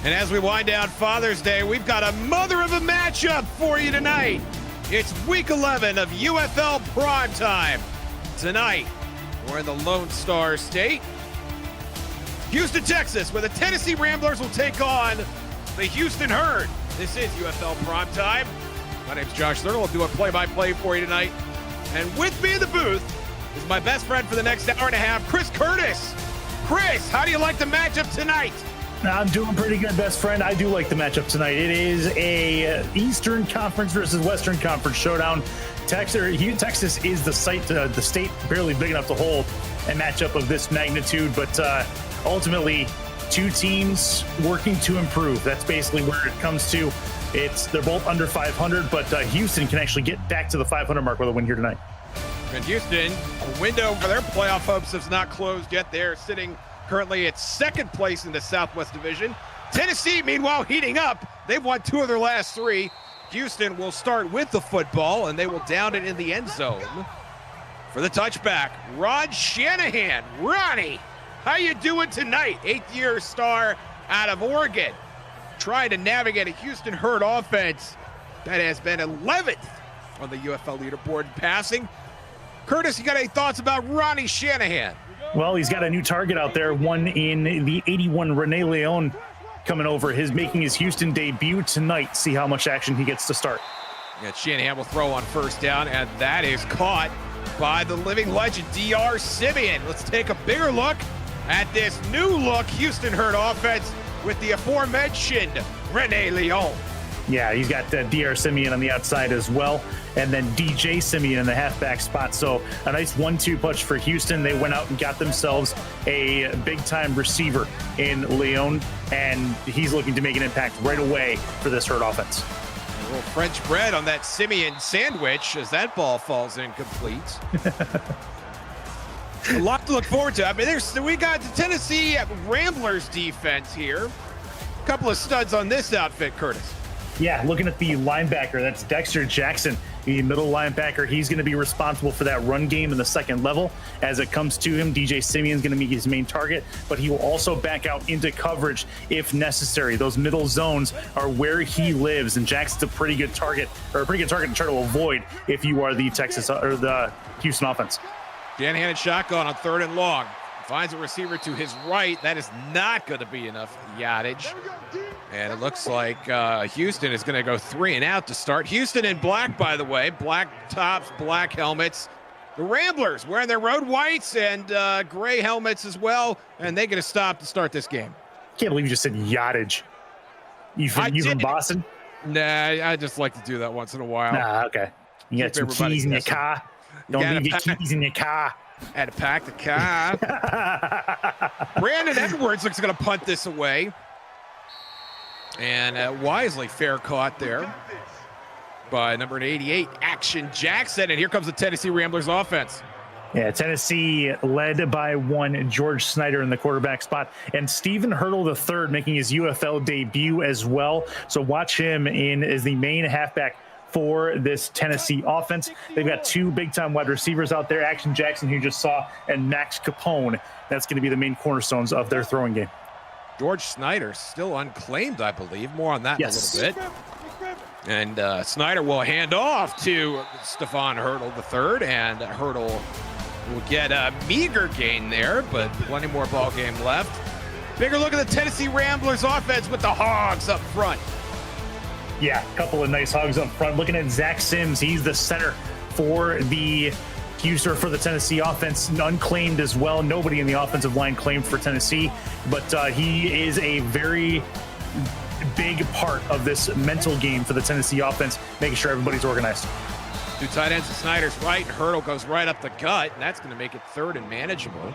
And as we wind down Father's Day, we've got a mother of a matchup for you tonight. It's week 11 of UFL Primetime. Tonight, we're in the Lone Star State, Houston, Texas, where the Tennessee Ramblers will take on the Houston Herd. This is UFL Primetime. My name's Josh Thurtle. I'll do a play-by-play for you tonight. And with me in the booth is my best friend for the next hour and a half, Chris Curtis. Chris, how do you like the matchup tonight? I'm doing pretty good, best friend. I do like the matchup tonight. It is a Eastern Conference versus Western Conference showdown. Texas is the state barely big enough to hold a matchup of this magnitude, but ultimately, two teams working to improve. That's basically where it comes to. They're both under 500, but Houston can actually get back to the 500 mark with a win here tonight. And Houston, the window for their playoff hopes has not closed yet. They're sitting currently at second place in the Southwest Division. Tennessee, meanwhile, heating up. They've won 2 of their last 3. Houston will start with the football, and they will down it in the end zone. For the touchback, Ron Shanahan. Ronnie, how you doing tonight? 8th-year star out of Oregon. Trying to navigate a Houston Herd offense that has been 11th on the UFL leaderboard in passing. Curtis, you got any thoughts about Ronnie Shanahan? Well, he's got a new target out there, one in the 81 Rene Leon coming over, making his Houston debut tonight. See how much action he gets to start. Yeah, Shanahan will throw on first down, and that is caught by the living legend, D.R. Simeon. Let's take a bigger look at this new look Houston Herd offense with the aforementioned Rene Leon. Yeah, he's got D.R. Simeon on the outside as well, and then DJ Simeon in the halfback spot. So a nice 1-2 punch for Houston. They went out and got themselves a big-time receiver in Leon, and he's looking to make an impact right away for this Herd offense. A little French bread on that Simeon sandwich as that ball falls incomplete. A lot to look forward to. I mean, we got the Tennessee Ramblers defense here. A couple of studs on this outfit, Curtis. Yeah, looking at the linebacker, that's Dexter Jackson, the middle linebacker. He's going to be responsible for that run game in the second level. As it comes to him, DJ Simeon's going to be his main target, but he will also back out into coverage if necessary. Those middle zones are where he lives, and Jackson's a pretty good target to try to avoid if you are the Texas or the Houston offense. Shanahan shotgun on 3rd and long. Finds a receiver to his right. That is not going to be enough yardage. And it looks like Houston is going to go 3 and out to start. Houston in black, by the way. Black tops, black helmets. The Ramblers wearing their road whites and gray helmets as well. And they get a stop to start this game. Can't believe you just said yardage. You from Boston? Nah, I just like to do that once in a while. Nah, okay. You got some keys in your car. Don't leave your keys in your car. Had to pack the car. Brandon Edwards looks going to punt this away. And wisely fair caught there by number 88, Action Jackson. And here comes the Tennessee Ramblers offense. Yeah, Tennessee led by 1, George Snyder in the quarterback spot, and Stephen Hurdle III making his UFL debut as well. So watch him as the main halfback for this Tennessee offense. They've got 2 big-time wide receivers out there, Action Jackson, who you just saw, and Max Capone. That's going to be the main cornerstones of their throwing game. George Snyder still unclaimed, I believe. More on that in a little bit. And Snyder will hand off to Stefan Hurdle III, and Hurdle will get a meager gain there, but plenty more ball game left. Bigger look at the Tennessee Ramblers offense with the Hogs up front. Yeah, a couple of nice hogs up front. Looking at Zach Sims, he's the center for the Tennessee offense, unclaimed as well. Nobody in the offensive line claimed for Tennessee, but he is a very big part of this mental game for the Tennessee offense, making sure everybody's organized. 2 tight ends to Snyder's right, and Hurdle goes right up the gut, and that's going to make it 3rd and manageable.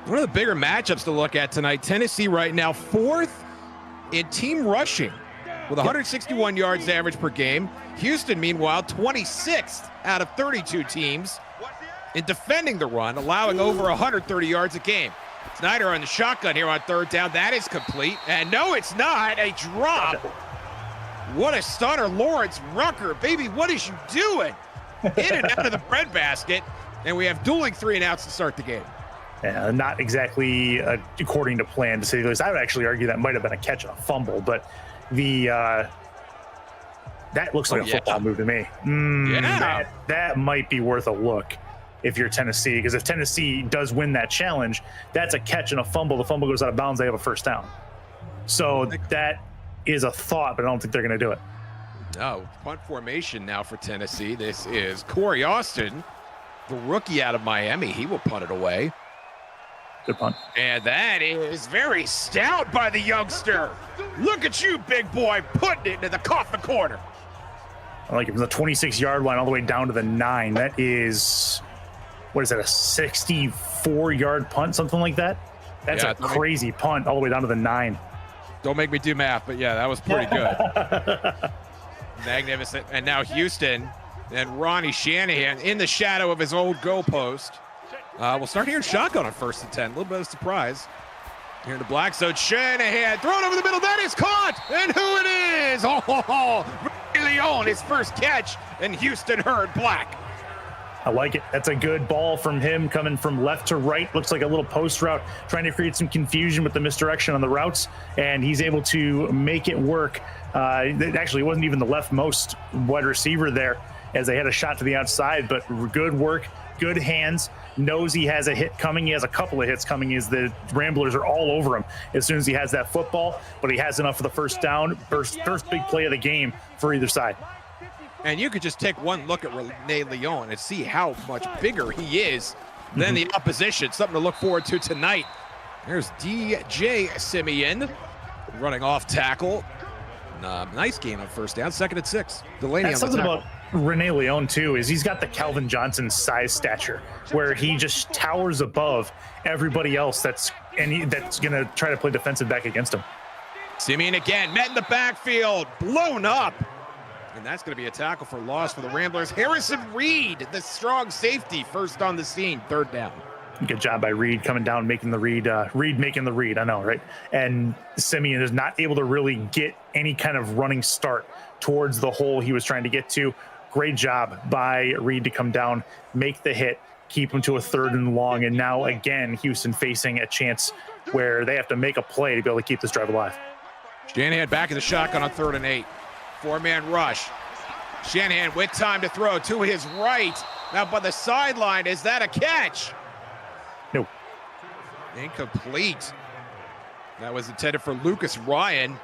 One of the bigger matchups to look at tonight, Tennessee right now 4th in team rushing with 161 yards average per game. Houston, meanwhile, 26th out of 32 teams in defending the run, allowing over 130 yards a game. Snyder on the shotgun here on 3rd down. That is complete. And no, it's not. A drop. What a stunner. Lawrence Rucker, baby, what is you doing? In and out of the breadbasket. And we have dueling 3 and outs to start the game. Not exactly according to plan, to say the least. I would actually argue that might have been a catch and a fumble, but that looks like a football move to me. That might be worth a look if you're Tennessee, because if Tennessee does win that challenge, that's a catch and a fumble. The fumble goes out of bounds, they have a first down. So that is a thought, but I don't think they're going to do it. No, punt formation now for Tennessee. This is Corey Austin, the rookie out of Miami. He will punt it away. Good punt. And that is very stout by the youngster. Look at you, big boy, putting it into the coffin corner. I like it from the 26-yard line all the way down to the 9. That is, what is that, a 64-yard punt, something like that? That's a crazy punt all the way down to the 9. Don't make me do math, but yeah, that was pretty good. Magnificent. And now Houston and Ronnie Shanahan in the shadow of his old goalpost. We'll start hearing shotgun on 1st and 10. A little bit of surprise. Here in the black zone, Shanahan thrown over the middle. That is caught. And who it is? Leon, his first catch. And Houston Herd black. I like it. That's a good ball from him coming from left to right. Looks like a little post route, trying to create some confusion with the misdirection on the routes. And he's able to make it work. Actually, it wasn't even the leftmost wide receiver there, as they had a shot to the outside, but good work, good hands, knows he has a hit coming. He has a couple of hits coming as the Ramblers are all over him as soon as he has that football, but he has enough for the first down, first big play of the game for either side. And you could just take one look at Rene Leon and see how much bigger he is than the opposition. Something to look forward to tonight. There's DJ Simeon running off tackle. Nice gain on first down, 2nd and 6. Delaney That's on the something tackle. about Rene Leon too, is he's got the Calvin Johnson size stature where he just towers above everybody else that's going to try to play defensive back against him. Simeon again, met in the backfield, blown up. And that's going to be a tackle for loss for the Ramblers. Harrison Reed, the strong safety, first on the scene, 3rd down. Good job by Reed coming down, making the read. Reed making the read, I know, right? And Simeon is not able to really get any kind of running start towards the hole he was trying to get to. Great job by Reed to come down, make the hit, keep him to a 3rd and long. And now, again, Houston facing a chance where they have to make a play to be able to keep this drive alive. Shanahan back in the shotgun on 3rd and 8. 4-man rush. Shanahan with time to throw to his right. Now by the sideline, is that a catch? Nope. Incomplete. That was intended for Lucas Ryan,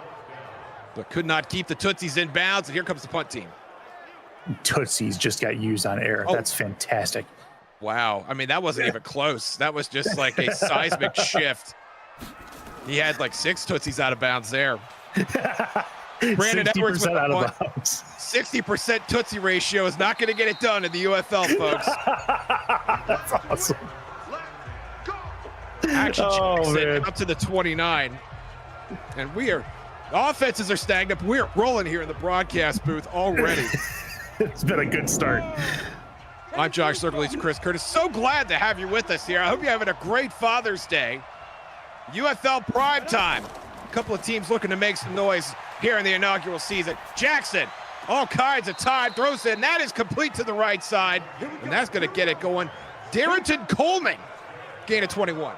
but could not keep the Tootsies in bounds. And here comes the punt team. Tootsies just got used on air. Oh. That's fantastic. Wow. I mean, that wasn't even close. That was just like a seismic shift. He had like 6 Tootsies out of bounds there. Brandon Edwards with out the of punt. bounds. 60% Tootsie ratio is not going to get it done in the UFL, folks. That's awesome. Action Oh, man. up to the 29. And offenses are stagnant. We're rolling here in the broadcast booth already. It's been a good start. I'm Josh Circle. He's Chris Curtis. So glad to have you with us here. I hope you're having a great Father's Day. UFL Primetime. A couple of teams looking to make some noise here in the inaugural season. Jackson, all kinds of time, throws in. That is complete to the right side, and that's going to get it going. Darrington Coleman, gain of 21.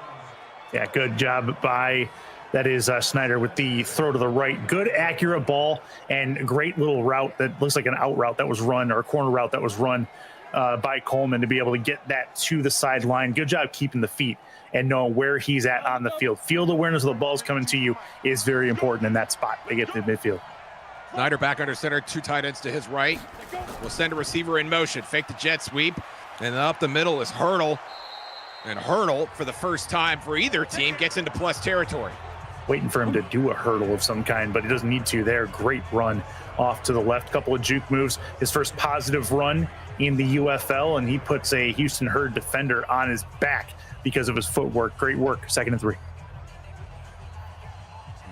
Yeah, good job by, that is Snyder with the throw to the right. Good, accurate ball and great little route that looks like an out route that was run, or a corner route that was run by Coleman to be able to get that to the sideline. Good job keeping the feet and knowing where he's at on the field. Field awareness of the ball's coming to you is very important in that spot. They get to the midfield. Snyder back under center, 2 tight ends to his right. Will send a receiver in motion, fake the jet sweep, and up the middle is Hurdle. And Hurdle, for the first time for either team, gets into plus territory. Waiting for him to do a hurdle of some kind, but he doesn't need to there. Great run off to the left, couple of juke moves. His first positive run in the UFL, and he puts a Houston Herd defender on his back because of his footwork. Great work, 2nd and 3.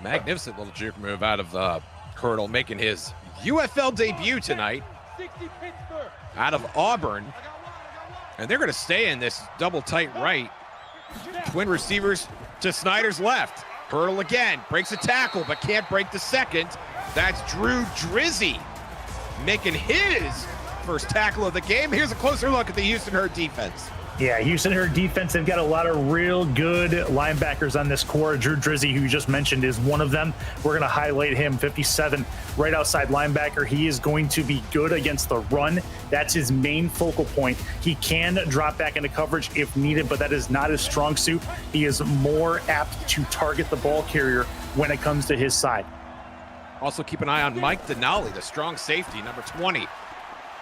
Magnificent little juke move out of Hurdle, making his UFL debut tonight out of Auburn. And they're going to stay in this double tight right. Twin receivers to Snyder's left. Hurdle again, breaks a tackle, but can't break the second. That's Drew Drizzy making his first tackle of the game. Here's a closer look at the Houston Herd defense. Yeah, Houston, her defense, they've got a lot of real good linebackers on this core. Drew Drizzy, who you just mentioned, is one of them. We're going to highlight him, 57, right outside linebacker. He is going to be good against the run. That's his main focal point. He can drop back into coverage if needed, but that is not his strong suit. He is more apt to target the ball carrier when it comes to his side. Also keep an eye on Mike Denali, the strong safety, number 20.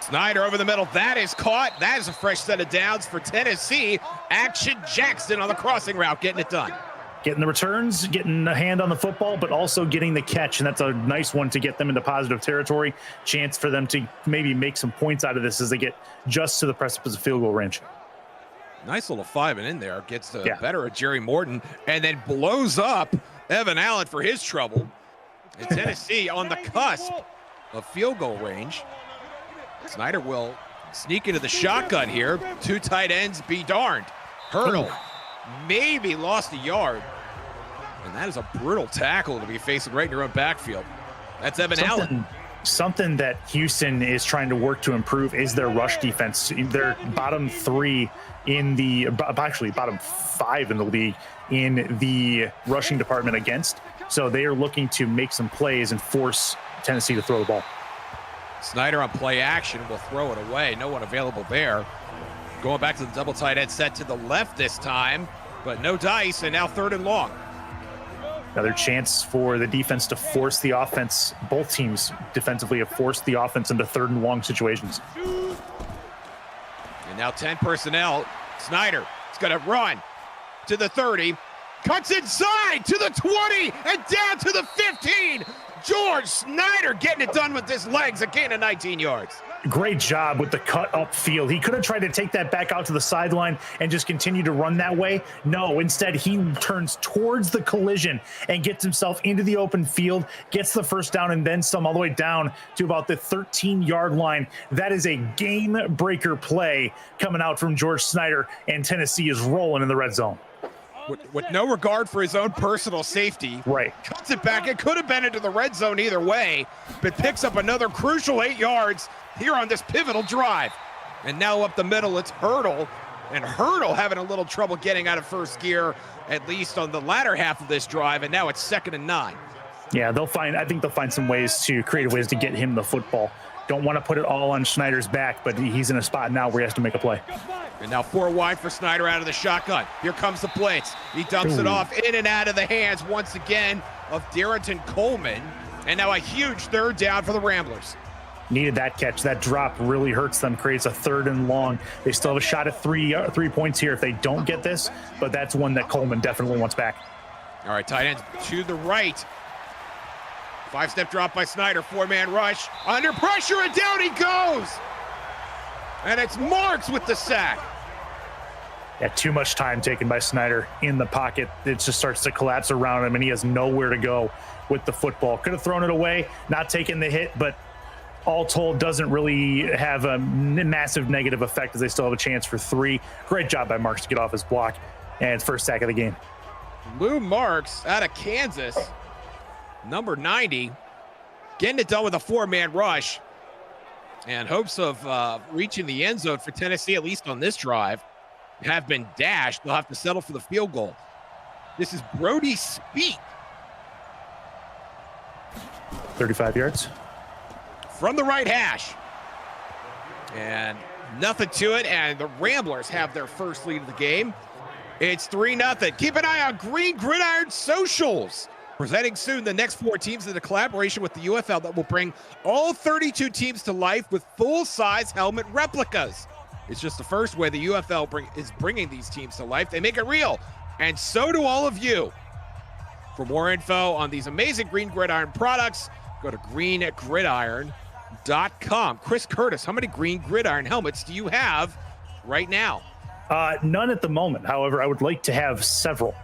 Snyder over the middle. That is caught. That is a fresh set of downs for Tennessee. Action Jackson on the crossing route, getting it done. Getting the returns, getting a hand on the football, but also getting the catch. And that's a nice one to get them into positive territory. Chance for them to maybe make some points out of this as they get just to the precipice of field goal range. Nice little 5 and in there. Gets the better of Jerry Morton and then blows up Evan Allen for his trouble. And Tennessee on the cusp of field goal range. Snyder will sneak into the shotgun here. 2 tight ends be darned. Hurdle maybe lost a yard. And that is a brutal tackle to be facing right in your own backfield. That's Evan Allen. Something that Houston is trying to work to improve is their rush defense. They're bottom 3 in the, actually bottom 5 in the league in the rushing department against. So they are looking to make some plays and force Tennessee to throw the ball. Snyder on play action will throw it away. No one available there. Going back to the double tight end set to the left this time, but no dice, and now 3rd and long. Another chance for the defense to force the offense. Both teams defensively have forced the offense into 3rd and long situations. And now 10 personnel. Snyder is going to run to the 30. Cuts inside to the 20 and down to the 15. George Snyder getting it done with his legs, a gain of 19 yards. Great job with the cut upfield. He could have tried to take that back out to the sideline and just continue to run that way. No, instead he turns towards the collision and gets himself into the open field, gets the first down and then some all the way down to about the 13-yard line. That is a game breaker play coming out from George Snyder, and Tennessee is rolling in the red zone. With no regard for his own personal safety. Right. Cuts it back. It could have been into the red zone either way, but picks up another crucial 8 yards here on this pivotal drive. And now up the middle, it's Hurdle. And Hurdle having a little trouble getting out of first gear, at least on the latter half of this drive. And now it's 2nd and 9. Yeah, I think they'll find some ways to create ways to get him the football. Don't want to put it all on Schneider's back, but he's in a spot now where he has to make a play. And now 4 wide for Snyder out of the shotgun. Here comes the blitz. He dumps it off in and out of the hands once again of Darrington Coleman. And now a huge 3rd down for the Ramblers. Needed that catch. That drop really hurts them, creates a 3rd and long. They still have a shot at 3 points here if they don't get this, but that's one that Coleman definitely wants back. All right, tight ends to the right. 5-step drop by Snyder, 4-man rush. Under pressure, and down he goes. And it's Marks with the sack. Yeah, too much time taken by Snyder in the pocket. It just starts to collapse around him, and he has nowhere to go with the football. Could have thrown it away, not taken the hit, but all told, doesn't really have a massive negative effect as they still have a chance for 3. Great job by Marks to get off his block, and it's first sack of the game. Lou Marks out of Kansas, number 90, getting it done with a 4-man rush, and hopes of reaching the end zone for Tennessee, at least on this drive, have been dashed. They'll have to settle for the field goal. This is Brody Speak. 35 yards. From the right hash. And nothing to it, and the Ramblers have their first lead of the game. It's 3-0. Keep an eye on Green Gridiron Socials. Presenting soon the next 4 teams in a collaboration with the UFL that will bring all 32 teams to life with full-size helmet replicas. It's just the first way the UFL is bringing these teams to life. They make it real, and so do all of you. For more info on these amazing Green Gridiron products, go to greengridiron.com. Chris Curtis, how many Green Gridiron helmets do you have right now? None at the moment. However, I would like to have several.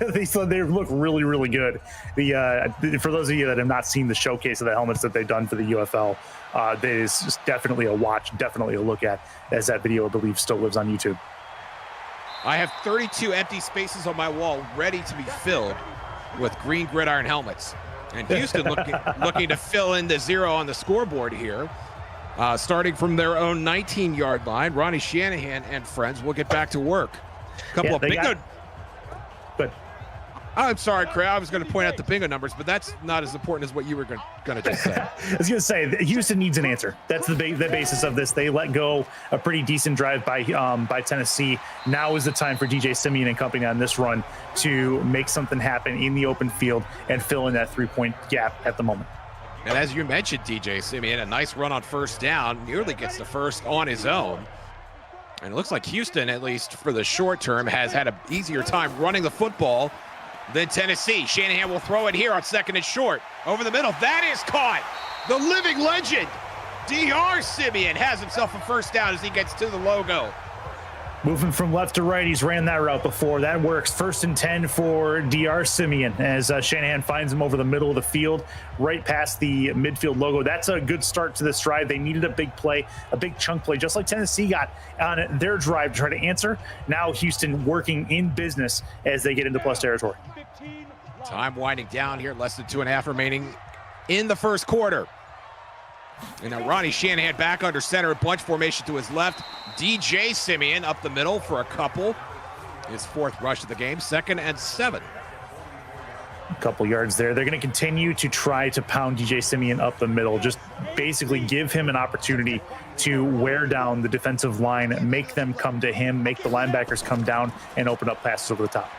They look really, really good. For those of you that have not seen the showcase of the helmets that they've done for the UFL, that is just definitely a watch, definitely a look at, as that video, I believe, still lives on YouTube. I have 32 empty spaces on my wall ready to be filled with Green Gridiron helmets. And Houston looking to fill in the 0 on the scoreboard here. starting from their own 19-yard line. Ronnie Shanahan and friends will get back to work. A couple of bingo. But I'm sorry, Craig. I was going to point out the bingo numbers, but that's not as important as what you were going to just say. I was going to say Houston needs an answer. That's the basis of this. They let go a pretty decent drive by Tennessee. Now is the time for DJ Simeon and company on this run to make something happen in the open field and fill in that 3-point gap at the moment. And as you mentioned, DJ Simeon, a nice run on first down, nearly gets the first on his own. And it looks like Houston, at least for the short term, has had an easier time running the football than Tennessee. Shanahan will throw it here on second and short. Over the middle, that is caught. The living legend, DR Simeon, has himself a first down as he gets to the logo. Moving from left to right, he's ran that route before. That works. 1st and 10 for DR Simeon as Shanahan finds him over the middle of the field, right past the midfield logo. That's a good start to this drive. They needed a big play, a big chunk play, just like Tennessee got on their drive to try to answer. Now Houston working in business as they get into plus territory. Time winding down here, less than 2.5 remaining in the first quarter. And now Ronnie Shanahan back under center, bunch formation to his left. DJ Simeon up the middle for a couple. His 4th rush of the game, 2nd and 7. A couple yards there. They're going to continue to try to pound DJ Simeon up the middle. Just basically give him an opportunity to wear down the defensive line, make them come to him, make the linebackers come down and open up passes over the top.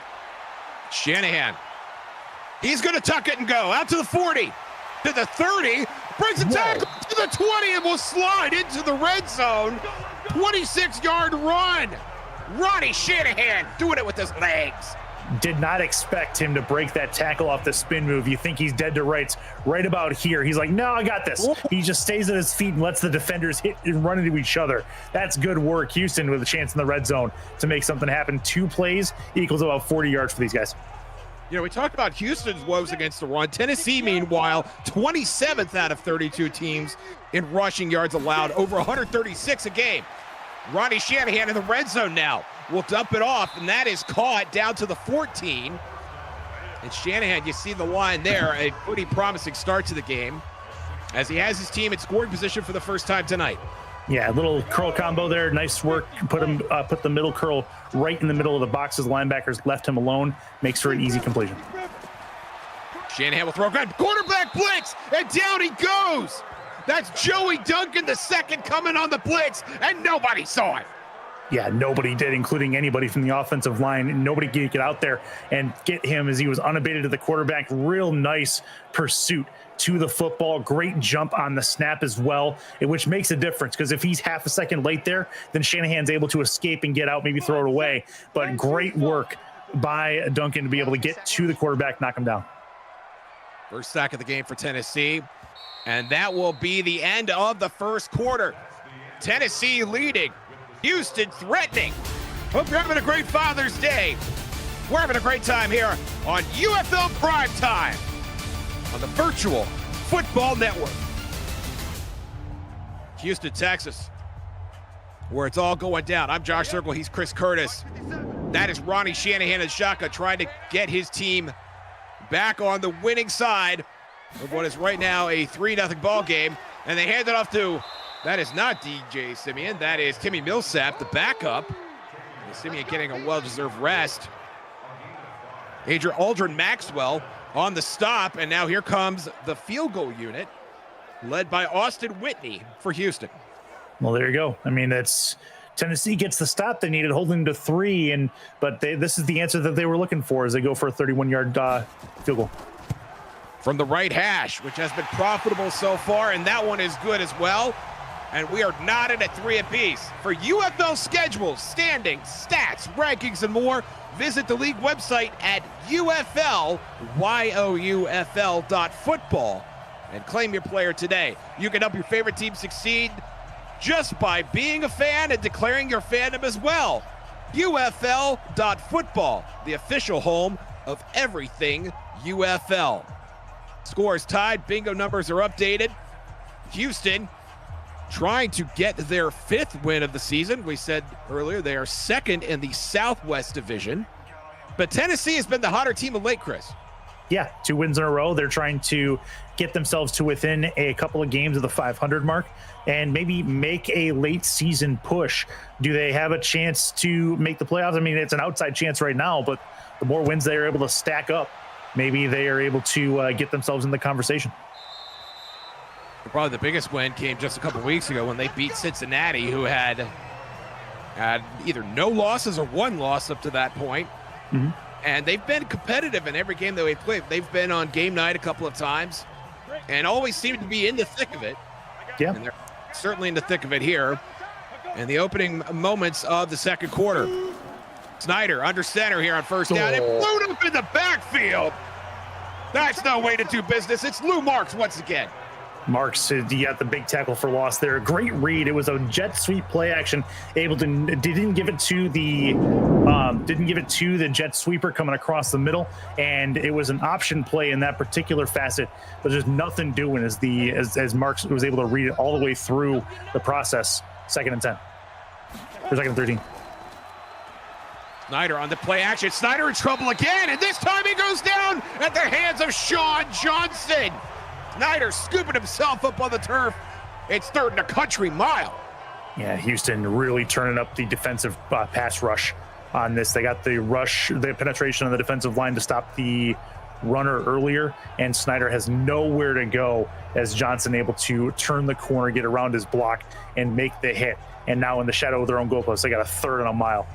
Shanahan, he's going to tuck it and go out to the 40, to the 30, brings a tackle to the 20 and will slide into the red zone. 26-yard run. Ronnie Shanahan doing it with his legs. Did not expect him to break that tackle off the spin move. You think he's dead to rights right about here. He's like, no, I got this. He just stays at his feet and lets the defenders hit and run into each other. That's good work. Houston with a chance in the red zone to make something happen. 2 plays equals about 40 yards for these guys. You know, we talked about Houston's woes against the run. Tennessee, meanwhile, 27th out of 32 teams in rushing yards allowed, over 136 a game. Ronnie Shanahan in the red zone now will dump it off, and that is caught down to the 14. And Shanahan, you see the line there, a pretty promising start to the game as he has his team in scoring position for the first time tonight. Yeah, a little curl combo there. Nice work. Put the middle curl right in the middle of the box as linebackers left him alone. Makes for an easy completion. Shanahan will throw a good quarterback blitz, and down he goes. That's Joey Duncan, the second, coming on the blitz, and nobody saw it. Yeah, nobody did, including anybody from the offensive line. Nobody could get out there and get him as he was unabated to the quarterback. Real nice pursuit to the football. Great jump on the snap as well, which makes a difference because if he's half a second late there, then Shanahan's able to escape and get out, maybe throw it away. But great work by Duncan to be able to get to the quarterback, knock him down. First sack of the game for Tennessee, and that will be the end of the first quarter. Tennessee leading, Houston threatening. Hope you're having a great Father's Day. We're having a great time here on UFL Primetime on the Virtual Football Network. Houston, Texas, where it's all going down. I'm Josh Circle, he's Chris Curtis. That is Ronnie Shanahan and Shaka trying to get his team back on the winning side of what is right now a 3-0 ball game. And they hand it off to, that is not DJ Simeon, that is Timmy Millsap, the backup. And Simeon getting a well-deserved rest. Aldrin Maxwell on the stop, and now here comes the field goal unit, led by Austin Whitney for Houston. Well, there you go. I mean, that's Tennessee gets the stop they needed, holding to 3, but this is the answer that they were looking for as they go for a 31-yard field goal. From the right hash, which has been profitable so far, and that one is good as well. And we are knotted at 3 apiece. For UFL schedules, standings, stats, rankings, and more, visit the league website at UFL, YOUFL.football, and claim your player today. You can help your favorite team succeed just by being a fan and declaring your fandom as well. UFL.football, the official home of everything UFL. Scores tied, bingo numbers are updated. Houston trying to get their 5th win of the season. We said earlier they are 2nd in the Southwest Division. But Tennessee has been the hotter team of late, Chris. yeah, 2 wins in a row. They're trying to get themselves to within a couple of games of the 500 mark and maybe make a late season push. Do they have a chance to make the playoffs? I mean, it's an outside chance right now, but the more wins they are able to stack up, maybe they are able to get themselves in the conversation. Probably the biggest win came just a couple weeks ago when they beat Cincinnati, who had either no losses or 1 loss up to that point. Mm-hmm. And they've been competitive in every game that we've played. They've been on game night a couple of times and always seem to be in the thick of it. Yeah. And they're certainly in the thick of it here in the opening moments of the second quarter. Snyder under center here on first down. It blew up in the backfield. That's no way to do business. It's Lou Marks once again. Marks, he got the big tackle for loss there. Great read. It was a jet sweep play action. Didn't give it to the jet sweeper coming across the middle, and it was an option play in that particular facet. But there's nothing doing as Marks was able to read it all the way through the process. 2nd and 10. Or 2nd and 13. Snyder on the play action. Snyder in trouble again, and this time he goes down at the hands of Sean Johnson. Snyder scooping himself up on the turf. It's 3rd and a country mile. Yeah, Houston really turning up the defensive pass rush on this. They got the penetration on the defensive line to stop the runner earlier, and Snyder has nowhere to go as Johnson able to turn the corner, get around his block, and make the hit. And now in the shadow of their own goalpost, they got a 3rd and a mile.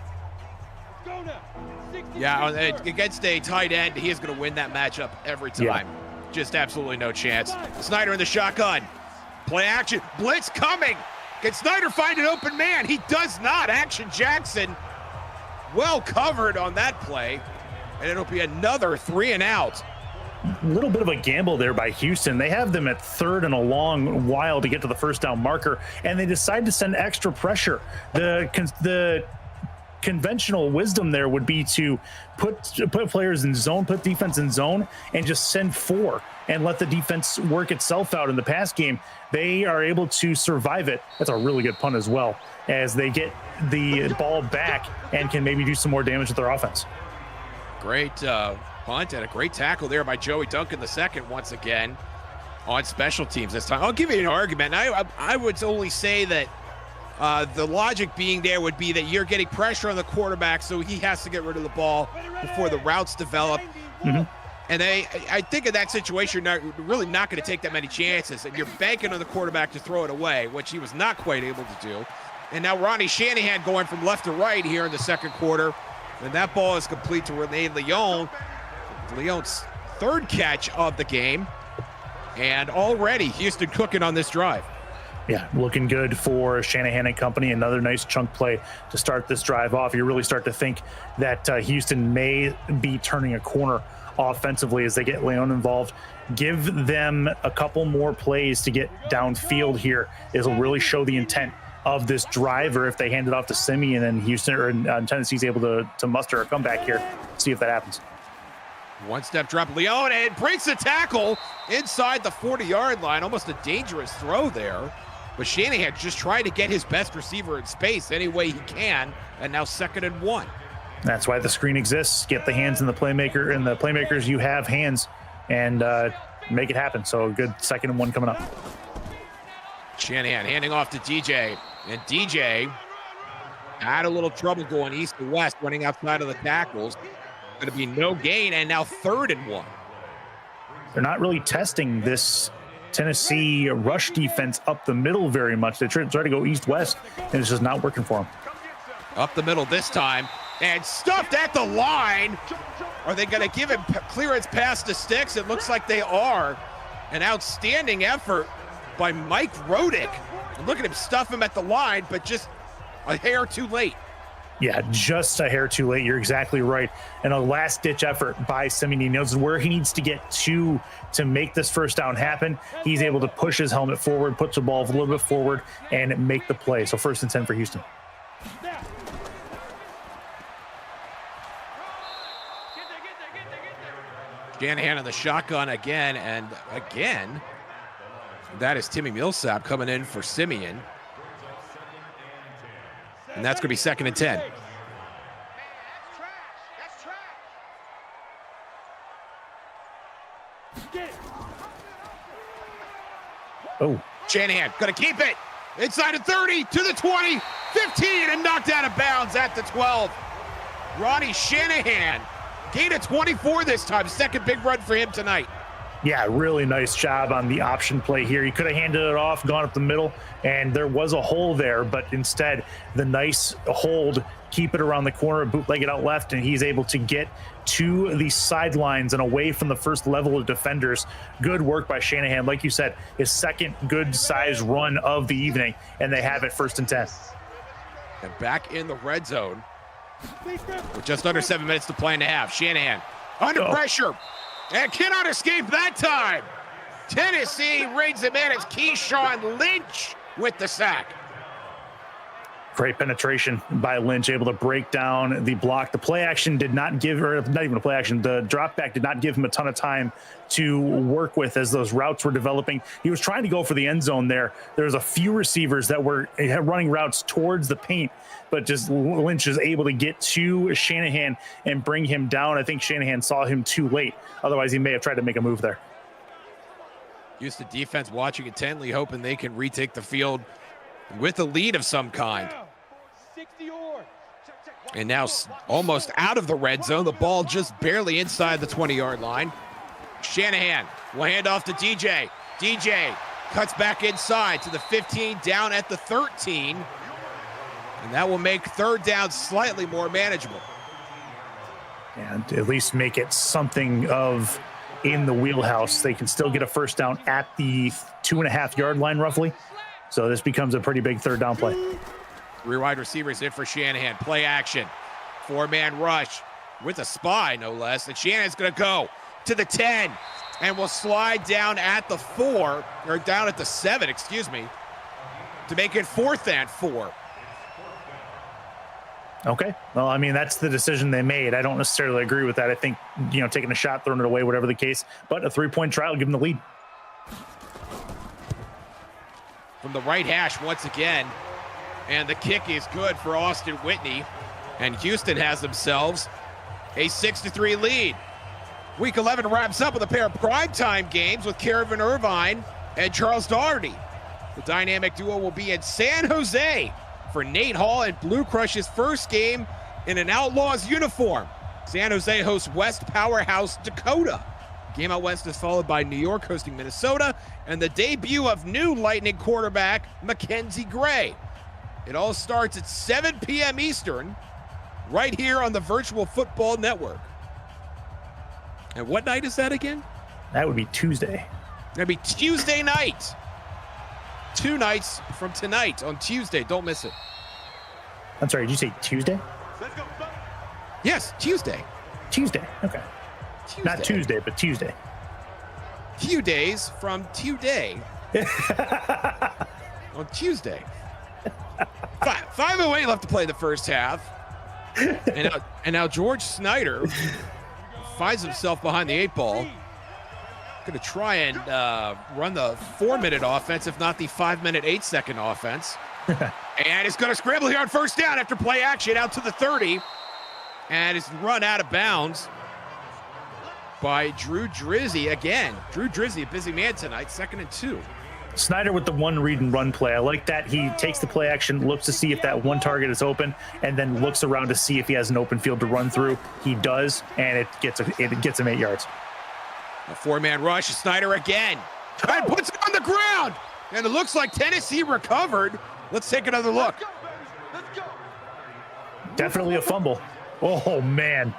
Yeah, against a tight end, he is going to win that matchup every time. Yeah. Just absolutely no chance. Snyder in the shotgun. Play action. Blitz coming. Can Snyder find an open man? He does not. Action Jackson well covered on that play. And it'll be another 3 and out. A little bit of a gamble there by Houston. They have them at 3rd and a long while to get to the first down marker, and they decide to send extra pressure. The conventional wisdom there would be to put players in zone, put defense in zone, and just send 4 and let the defense work itself out in the pass game. They are able to survive it. That's a really good punt as well, as they get the ball back and can maybe do some more damage with their offense. Great punt and a great tackle there by Joey Duncan II once again on special teams this time. I'll give you an argument. I would only say that the logic being there would be that you're getting pressure on the quarterback, so he has to get rid of the ball before the routes develop. Mm-hmm. And I think in that situation, you're really not going to take that many chances, and you're banking on the quarterback to throw it away, which he was not quite able to do. And now Ronnie Shanahan going from left to right here in the second quarter, and that ball is complete to Rene Leon. Leon's 3rd catch of the game, and already Houston cooking on this drive. Yeah, looking good for Shanahan and company. Another nice chunk play to start this drive off. You really start to think that Houston may be turning a corner offensively as they get Leon involved. Give them a couple more plays to get downfield here. It'll really show the intent of this drive, or if they hand it off to Simeon and Houston or Tennessee's able to muster a comeback here. See if that happens. One-step drop. Leon and breaks the tackle inside the 40-yard line. Almost a dangerous throw there. But Shanahan just trying to get his best receiver in space any way he can, and now 2nd and 1. That's why the screen exists. Get the hands in the playmaker, and the playmakers you have hands, and make it happen. So a good 2nd and 1 coming up. Shanahan handing off to DJ, and DJ had a little trouble going east to west, running outside of the tackles. Going to be no gain, and now 3rd and 1. They're not really testing this Tennessee rush defense up the middle very much. They try to go east-west, and it's just not working for them. Up the middle this time, and stuffed at the line. Are they going to give him clearance past the sticks? It looks like they are. An outstanding effort by Mike Rodick. And look at him stuff him at the line, but just a hair too late. Yeah, just a hair too late. You're exactly right. And a last-ditch effort by Simeon. He knows where he needs to get to make this first down happen. He's able to push his helmet forward, puts the ball a little bit forward, and make the play. So 1st and 10 for Houston. Shanahan on the shotgun again, and again, that is Timmy Millsap coming in for Simeon. And that's going to be 2nd and 10. Oh, Shanahan gonna keep it inside of 30 to the 20, 15, and knocked out of bounds at the 12. Ronnie Shanahan gained a 24 this time. Second big run for him tonight. yeah, really nice job on the option play here. He could have handed it off, gone up the middle, and there was a hole there, but instead the nice hold, keep it around the corner, bootleg it out left, and he's able to get to the sidelines and away from the first level of defenders. Good work by Shanahan. Like you said, his second good size run of the evening, and they have it 1st and 10. And back in the red zone with just under 7 minutes to play in the half. Shanahan under pressure and cannot escape that time. Tennessee reins him in as Keyshawn Lynch with the sack. Great penetration by Lynch, able to break down the block. The play action did not give, or not even a play action, the drop back did not give him a ton of time to work with as those routes were developing. He was trying to go for the end zone there. There's a few receivers that were running routes towards the paint, but just Lynch is able to get to Shanahan and bring him down. I think Shanahan saw him too late. Otherwise, he may have tried to make a move there. Used the defense watching intently, hoping they can retake the field with a lead of some kind. And now almost out of the red zone. The ball just barely inside the 20-yard line. Shanahan will hand off to DJ. DJ cuts back inside to the 15, down at the 13. And that will make third down slightly more manageable. And at least make it something of in the wheelhouse. They can still get a first down at the 2.5-yard line roughly. So this becomes a pretty big third down play. 3 wide receivers in for Shanahan. Play action. 4-man rush with a spy, no less. And Shanahan's going to go to the 10 and will slide down at the 4, or down at the 7, excuse me, to make it 4th and 4. Okay. Well, I mean, that's the decision they made. I don't necessarily agree with that. I think, taking a shot, throwing it away, whatever the case, but a 3-point try will give them the lead. From the right hash once again. And the kick is good for Austin Whitney. And Houston has themselves a 6-3 lead. Week 11 wraps up with a pair of primetime games with Caravan Irvine and Charles Daugherty. The dynamic duo will be in San Jose for Nate Hall and Blue Crush's first game in an Outlaws uniform. San Jose hosts West Powerhouse Dakota. Game out west is followed by New York hosting Minnesota and the debut of new Lightning quarterback Mackenzie Gray. It all starts at 7 p.m. Eastern, right here on the Virtual Football Network. And what night is that again? That would be Tuesday. That'd be Tuesday night. 2 nights from tonight on Tuesday. Don't miss it. I'm sorry, did you say Tuesday? Yes, Tuesday. Tuesday, okay. Tuesday. Not Tuesday, but Tuesday. Few days from today on Tuesday. 5:08 left to play the first half. And now George Snyder finds himself behind the 8 ball. Going to try and run the 4-minute offense, if not the 5-minute, 8-second offense. And it's going to scramble here on first down after play action out to the 30. And it's run out of bounds by Drew Drizzy again. Drew Drizzy, a busy man tonight, 2nd and 2. Snyder with the 1 read and run play. I like that. He takes the play action, looks to see if that one target is open, and then looks around to see if he has an open field to run through. He does, and it gets him 8 yards. A 4-man rush. Snyder again. And puts it on the ground. And it looks like Tennessee recovered. Let's take another look. Let's go. Definitely a fumble. Oh, man.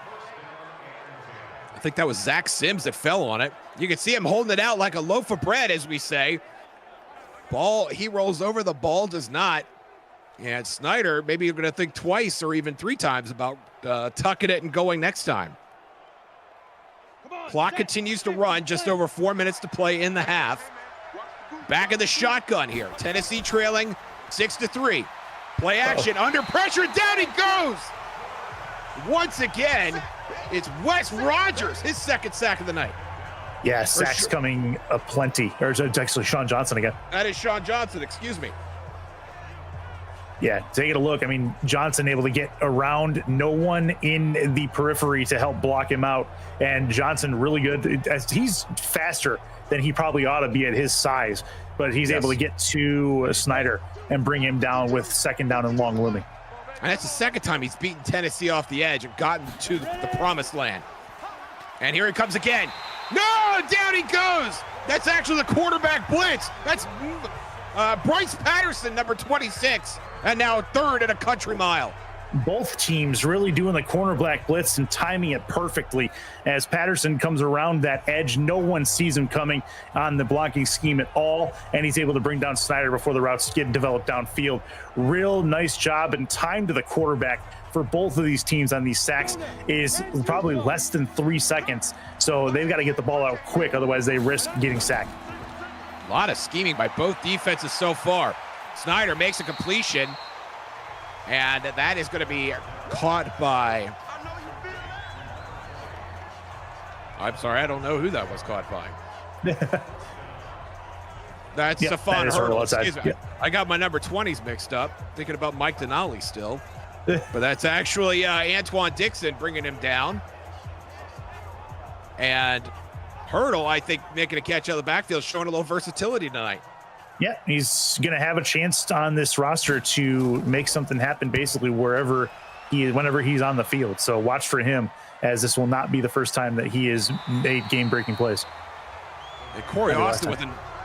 I think that was Zach Sims that fell on it. You can see him holding it out like a loaf of bread, as we say. Ball, he rolls over, the ball does not. And Snyder, maybe you're going to think twice or even 3 times about tucking it and going next time. Clock continues to run, just over 4 minutes to play in the half. Back of the shotgun here. Tennessee trailing 6-3. Play action, under pressure, down he goes. Once again, it's Wes Rogers, his 2nd sack of the night. Yeah, sacks coming aplenty. Or it's actually Sean Johnson again. That is Sean Johnson, excuse me. Yeah, take a look. I mean, Johnson able to get around, no one in the periphery to help block him out. And Johnson really good. As he's faster than he probably ought to be at his size, but he's able to get to Snyder and bring him down with second down and long looming. And that's the second time he's beaten Tennessee off the edge and gotten to the promised land. And here he comes again. No, down he goes. That's actually the quarterback blitz. That's Bryce Patterson, number 26, and now third at a country mile. Both teams really doing the cornerback blitz and timing it perfectly. As Patterson comes around that edge, no one sees him coming on the blocking scheme at all, and he's able to bring down Snyder before the routes get developed downfield. Real nice job, and time to the quarterback for both of these teams on these sacks is probably less than 3 seconds. So they've got to get the ball out quick, otherwise they risk getting sacked. A lot of scheming by both defenses so far. Snyder makes a completion, and that is going to be caught by... I'm sorry, I don't know who that was caught by. That's Stephon Hurdle. Excuse me. Yeah. I got my number 20s mixed up, thinking about Mike Denali still. But that's actually Antoine Dixon bringing him down. And Hurdle, I think, making a catch out of the backfield, showing a little versatility tonight. Yeah, he's going to have a chance on this roster to make something happen basically whenever he's on the field. So watch for him, as this will not be the first time that he has made game-breaking plays. And Corey Austin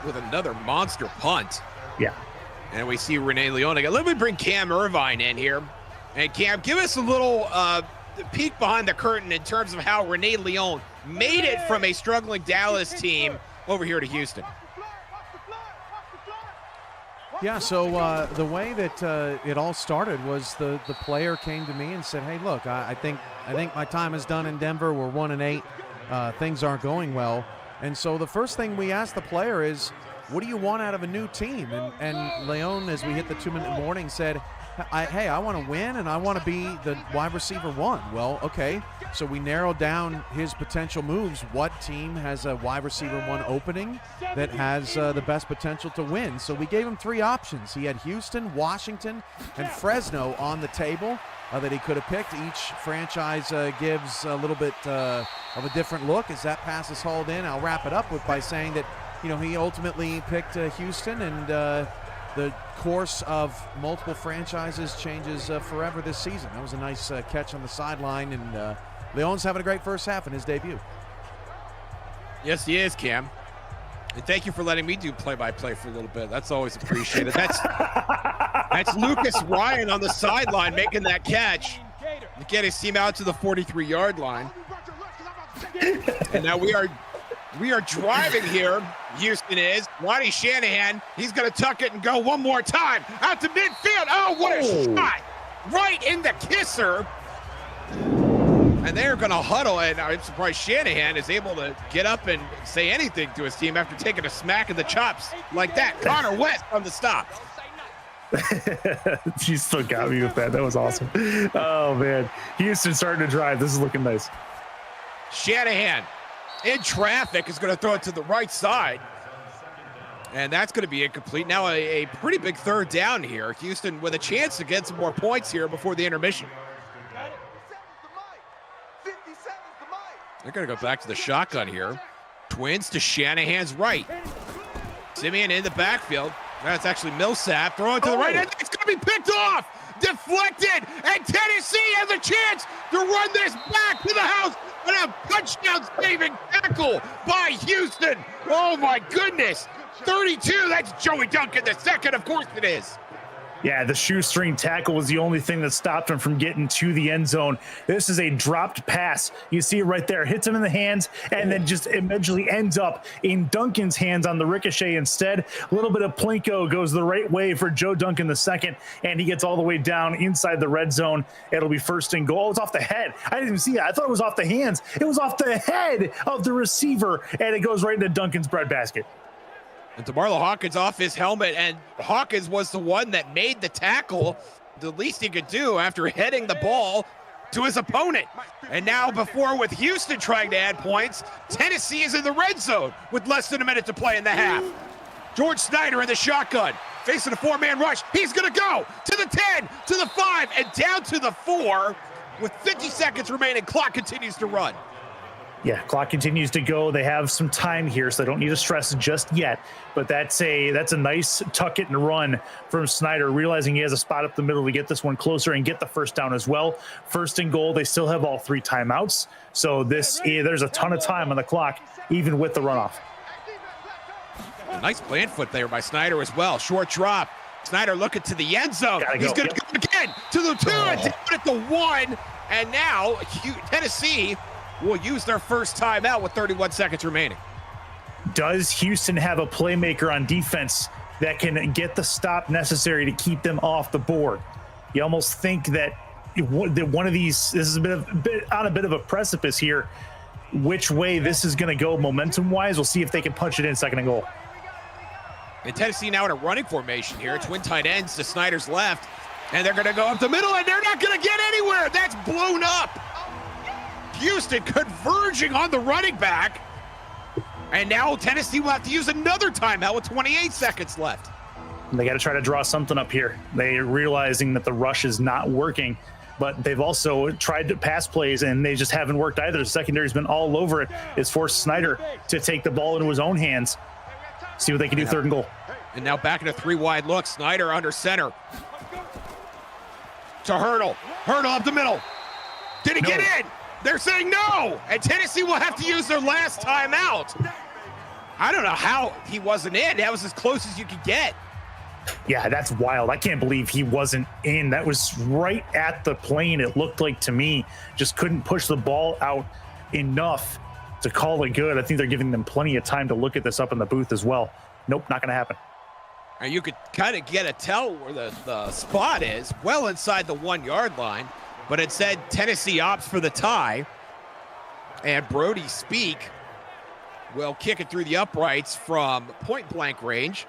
with another monster punt. Yeah. And we see Rene Leon again. Let me bring Cam Irvine in here. And Cam, give us a little peek behind the curtain in terms of how Rene Leon made it from a struggling Dallas team over here to Houston. Yeah, so the way that it all started was the player came to me and said, hey, look, I think my time is done in Denver. We're 1-8. Things aren't going well. And so the first thing we asked the player is, what do you want out of a new team? And Leon, as we hit the 2-minute warning, said, hey, I want to win and I want to be the wide receiver 1. Well, okay. So we narrowed down his potential moves. What team has a wide receiver 1 opening that has the best potential to win? So we gave him 3 options. He had Houston, Washington, and Fresno on the table that he could have picked. Each franchise gives a little bit of a different look. As that pass is hauled in, I'll wrap it up by saying that, he ultimately picked Houston, and the course of multiple franchises changes forever this season. That was a nice catch on the sideline, and Leon's having a great first half in his debut. Yes, he is, Cam. And thank you for letting me do play-by-play for a little bit. That's always appreciated. That's Lucas Ryan on the sideline making that catch. Get his team out to the 43-yard line. And now we are driving here. Houston is. Ronnie Shanahan, he's going to tuck it and go one more time. Out to midfield. Oh, what a shot. Right in the kisser. And they're going to huddle, and I'm surprised Shanahan is able to get up and say anything to his team after taking a smack in the chops like that. Connor West on the stop. She still got me with that. That was awesome. Oh, man. Houston starting to drive. This is looking nice. Shanahan in traffic is going to throw it to the right side. And that's going to be incomplete. Now a pretty big third down here. Houston with a chance to get some more points here before the intermission. They're going to go back to the shotgun here. Twins to Shanahan's right. Simeon in the backfield. That's actually Millsap. Throw it to the right. And it's going to be picked off. Deflected. And Tennessee has a chance to run this back to the house. And a touchdown saving tackle by Houston. Oh, my goodness. 32. That's Joey Duncan the second. Of course it is. Yeah, the shoestring tackle was the only thing that stopped him from getting to the end zone. This is a dropped pass. You see it right there. Hits him in the hands and then just eventually ends up in Duncan's hands on the ricochet instead. A little bit of Plinko goes the right way for Joe Duncan the second, and he gets all the way down inside the red zone. It'll be first and goal. It's off the head. I didn't even see that. I thought it was off the hands. It was off the head of the receiver, and it goes right into Duncan's breadbasket. And DeMarlo Hawkins off his helmet, and Hawkins was the one that made the tackle, the least he could do after heading the ball to his opponent. And now before with Houston trying to add points, Tennessee is in the red zone with less than a minute to play in the half. George Snyder in the shotgun, facing a 4-man rush. He's going to go to the 10, to the 5, and down to the 4 with 50 seconds remaining. Clock continues to run. Yeah, clock continues to go. They have some time here, so they don't need to stress just yet. But that's a nice tuck it and run from Snyder, realizing he has a spot up the middle to get this one closer and get the first down as well. First and goal. They still have all 3 timeouts, so there's a ton of time on the clock, even with the runoff. A nice plant foot there by Snyder as well. Short drop. Snyder looking to the end zone. He's going to go again to the 2 and down at the 1. And now Tennessee will use their first timeout with 31 seconds remaining. Does Houston have a playmaker on defense that can get the stop necessary to keep them off the board? You almost think that one of these, this is on a bit of a precipice here. Which way this is going to go momentum-wise, we'll see if they can punch it in second and goal. And Tennessee now in a running formation here. Twin tight ends to Snyder's left, and they're going to go up the middle, and they're not going to get anywhere. That's blown up. Houston converging on the running back, and now Tennessee will have to use another timeout with 28 seconds left. They got to try to draw something up here. They're realizing that the rush is not working, but they've also tried to pass plays, and they just haven't worked either. The secondary's been all over it. It's forced Snyder to take the ball into his own hands. See what they can do third and goal. And now back in a 3 wide look. Snyder under center. To Hurdle. Hurdle up the middle. Did he get in? They're saying no. And Tennessee will have to use their last timeout. I don't know how he wasn't in. That was as close as you could get. Yeah, that's wild. I can't believe he wasn't in. That was right at the plane, it looked like to me. Just couldn't push the ball out enough to call it good. I think they're giving them plenty of time to look at this up in the booth as well. Nope, not going to happen. And you could kind of get a tell where the spot is, well inside the 1 yard line, but it said Tennessee opts for the tie, and Brody Speak will kick it through the uprights from point blank range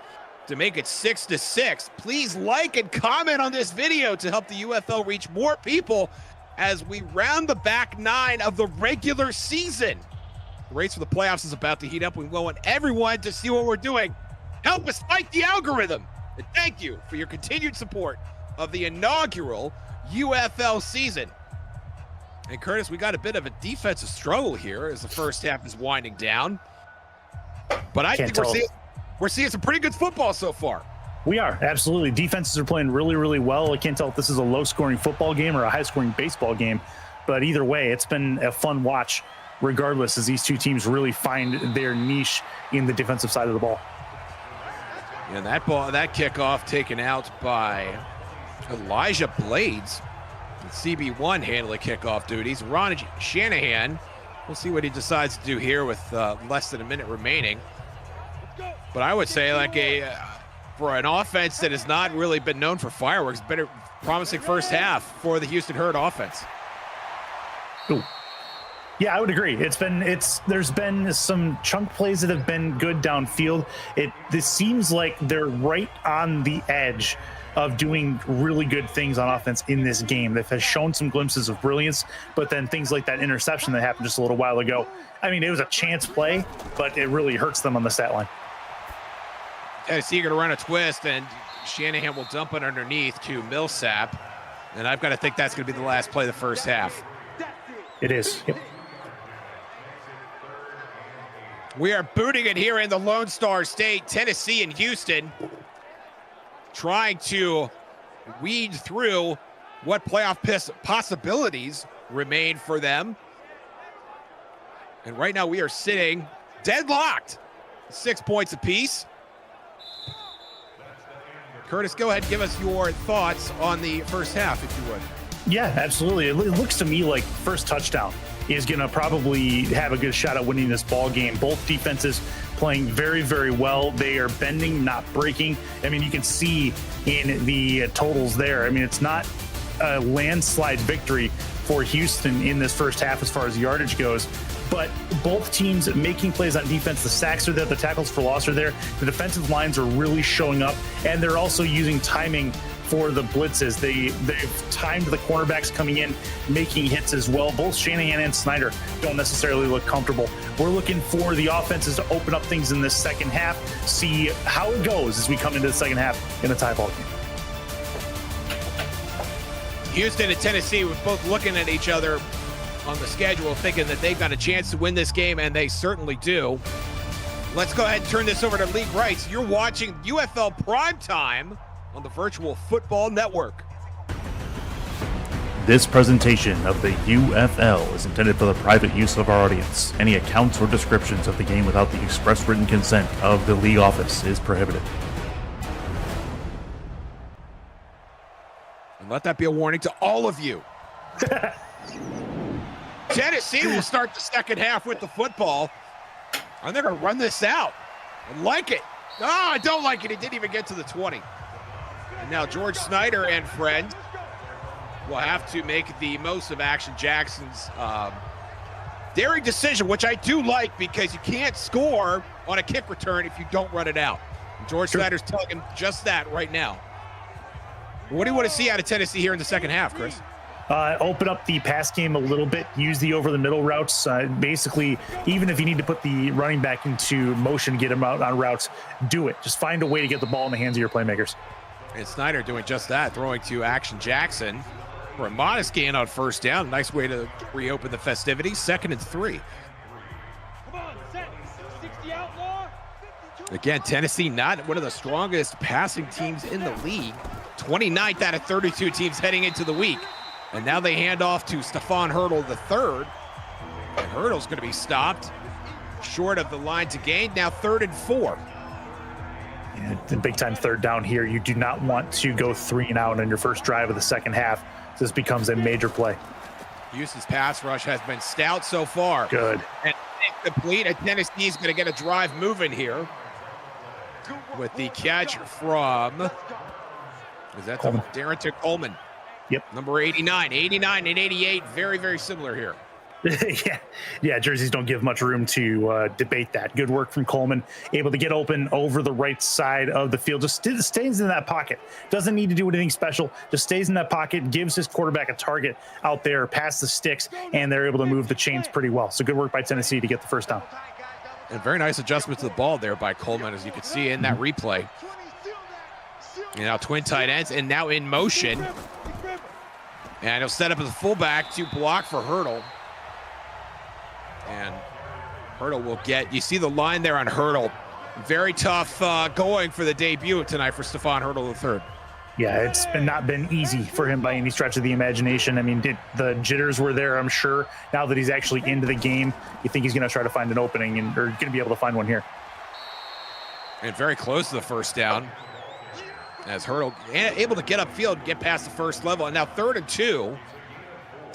to make it 6-6. Please like and comment on this video to help the UFL reach more people as we round the back 9 of the regular season. The race for the playoffs is about to heat up. We want everyone to see what we're doing. Help us fight the algorithm. And thank you for your continued support of the inaugural UFL season. And Curtis, we got a bit of a defensive struggle here as the first half is winding down. But I think we're seeing some pretty good football so far. We are, absolutely. Defenses are playing really, really well. I can't tell if this is a low-scoring football game or a high-scoring baseball game. But either way, it's been a fun watch regardless as these two teams really find their niche in the defensive side of the ball. And that kickoff taken out by Elijah Blades. CB1 handling kickoff duties. Ron Shanahan, we'll see what he decides to do here with less than a minute remaining. But I would say for an offense that has not really been known for fireworks, better promising first half for the Houston Herd offense. Ooh. Yeah, I would agree. There's been some chunk plays that have been good downfield. This seems like they're right on the edge of doing really good things on offense in this game. They've shown some glimpses of brilliance, but then things like that interception that happened just a little while ago. I mean, it was a chance play, but it really hurts them on the stat line. Tennessee going to run a twist, and Shanahan will dump it underneath to Millsap. And I've got to think that's going to be the last play of the first half. It is. Yep. We are booting it here in the Lone Star State. Tennessee and Houston trying to weed through what playoff possibilities remain for them. And right now we are sitting deadlocked, 6 points apiece. Curtis, go ahead and give us your thoughts on the first half, if you would. Yeah, absolutely. It looks to me like first touchdown is going to probably have a good shot at winning this ball game. Both defenses playing very, very well. They are bending, not breaking. I mean, you can see in the totals there. I mean, it's not a landslide victory for Houston in this first half as far as yardage goes, but both teams making plays on defense. The sacks are there, the tackles for loss are there. The defensive lines are really showing up, and they're also using timing for the blitzes. They've timed the cornerbacks coming in, making hits as well. Both Shanahan and Snyder don't necessarily look comfortable. We're looking for the offenses to open up things in this second half, see how it goes as we come into the second half in a tie ball game. Houston and Tennessee were both looking at each other on the schedule, thinking that they've got a chance to win this game, and they certainly do. Let's go ahead and turn this over to League Rights. You're watching UFL Primetime on the Virtual Football Network. This presentation of the UFL is intended for the private use of our audience. Any accounts or descriptions of the game without the express written consent of the league office is prohibited. And let that be a warning to all of you. Tennessee will start the second half with the football, and they're going to run this out. I like it. No, I don't like it. He didn't even get to the 20. And now George Snyder and friends will have to make the most of Action Jackson's daring decision, which I do like, because you can't score on a kick return if you don't run it out. And George Snyder's telling him just that right now. What do you want to see out of Tennessee here in the second half, Chris? Open up the pass game a little bit, use the over-the-middle routes. Basically, even if you need to put the running back into motion, get him out on routes, do it. Just find a way to get the ball in the hands of your playmakers. And Snyder doing just that, throwing to Action Jackson for a modest gain on first down. Nice way to reopen the festivities. 2nd and 3. Again, Tennessee not one of the strongest passing teams in the league. 29th out of 32 teams heading into the week. And now they hand off to Stephon Hurdle III. And Hurdle's going to be stopped short of the line to gain. Now 3rd and 4. Yeah, the big time third down here. You do not want to go 3 and out in your first drive of the second half. This becomes a major play. Houston's pass rush has been stout so far. Good. And complete. And Tennessee's going to get a drive moving here with the catch from, is that Darrington Coleman? Yep. Number 89. 89 and 88, very, very similar here. yeah, jerseys don't give much room to debate that. Good work from Coleman, able to get open over the right side of the field. Just stays in that pocket. Doesn't need to do anything special. Just stays in that pocket, gives his quarterback a target out there past the sticks, and they're able to move the chains pretty well. So good work by Tennessee to get the first down. And very nice adjustment to the ball there by Coleman, as you can see in that replay. And now twin tight ends, and now in motion. And he'll set up as a fullback to block for Hurdle. And Hurdle will get, you see the line there on Hurdle. Very tough going for the debut tonight for Stephon Hurdle III. Yeah, it's not been easy for him by any stretch of the imagination. I mean, the jitters were there, I'm sure. Now that he's actually into the game, you think he's going to try to find an opening or going to be able to find one here. And very close to the first down, as Hurdle able to get upfield and get past the first level. And now 3rd and 2.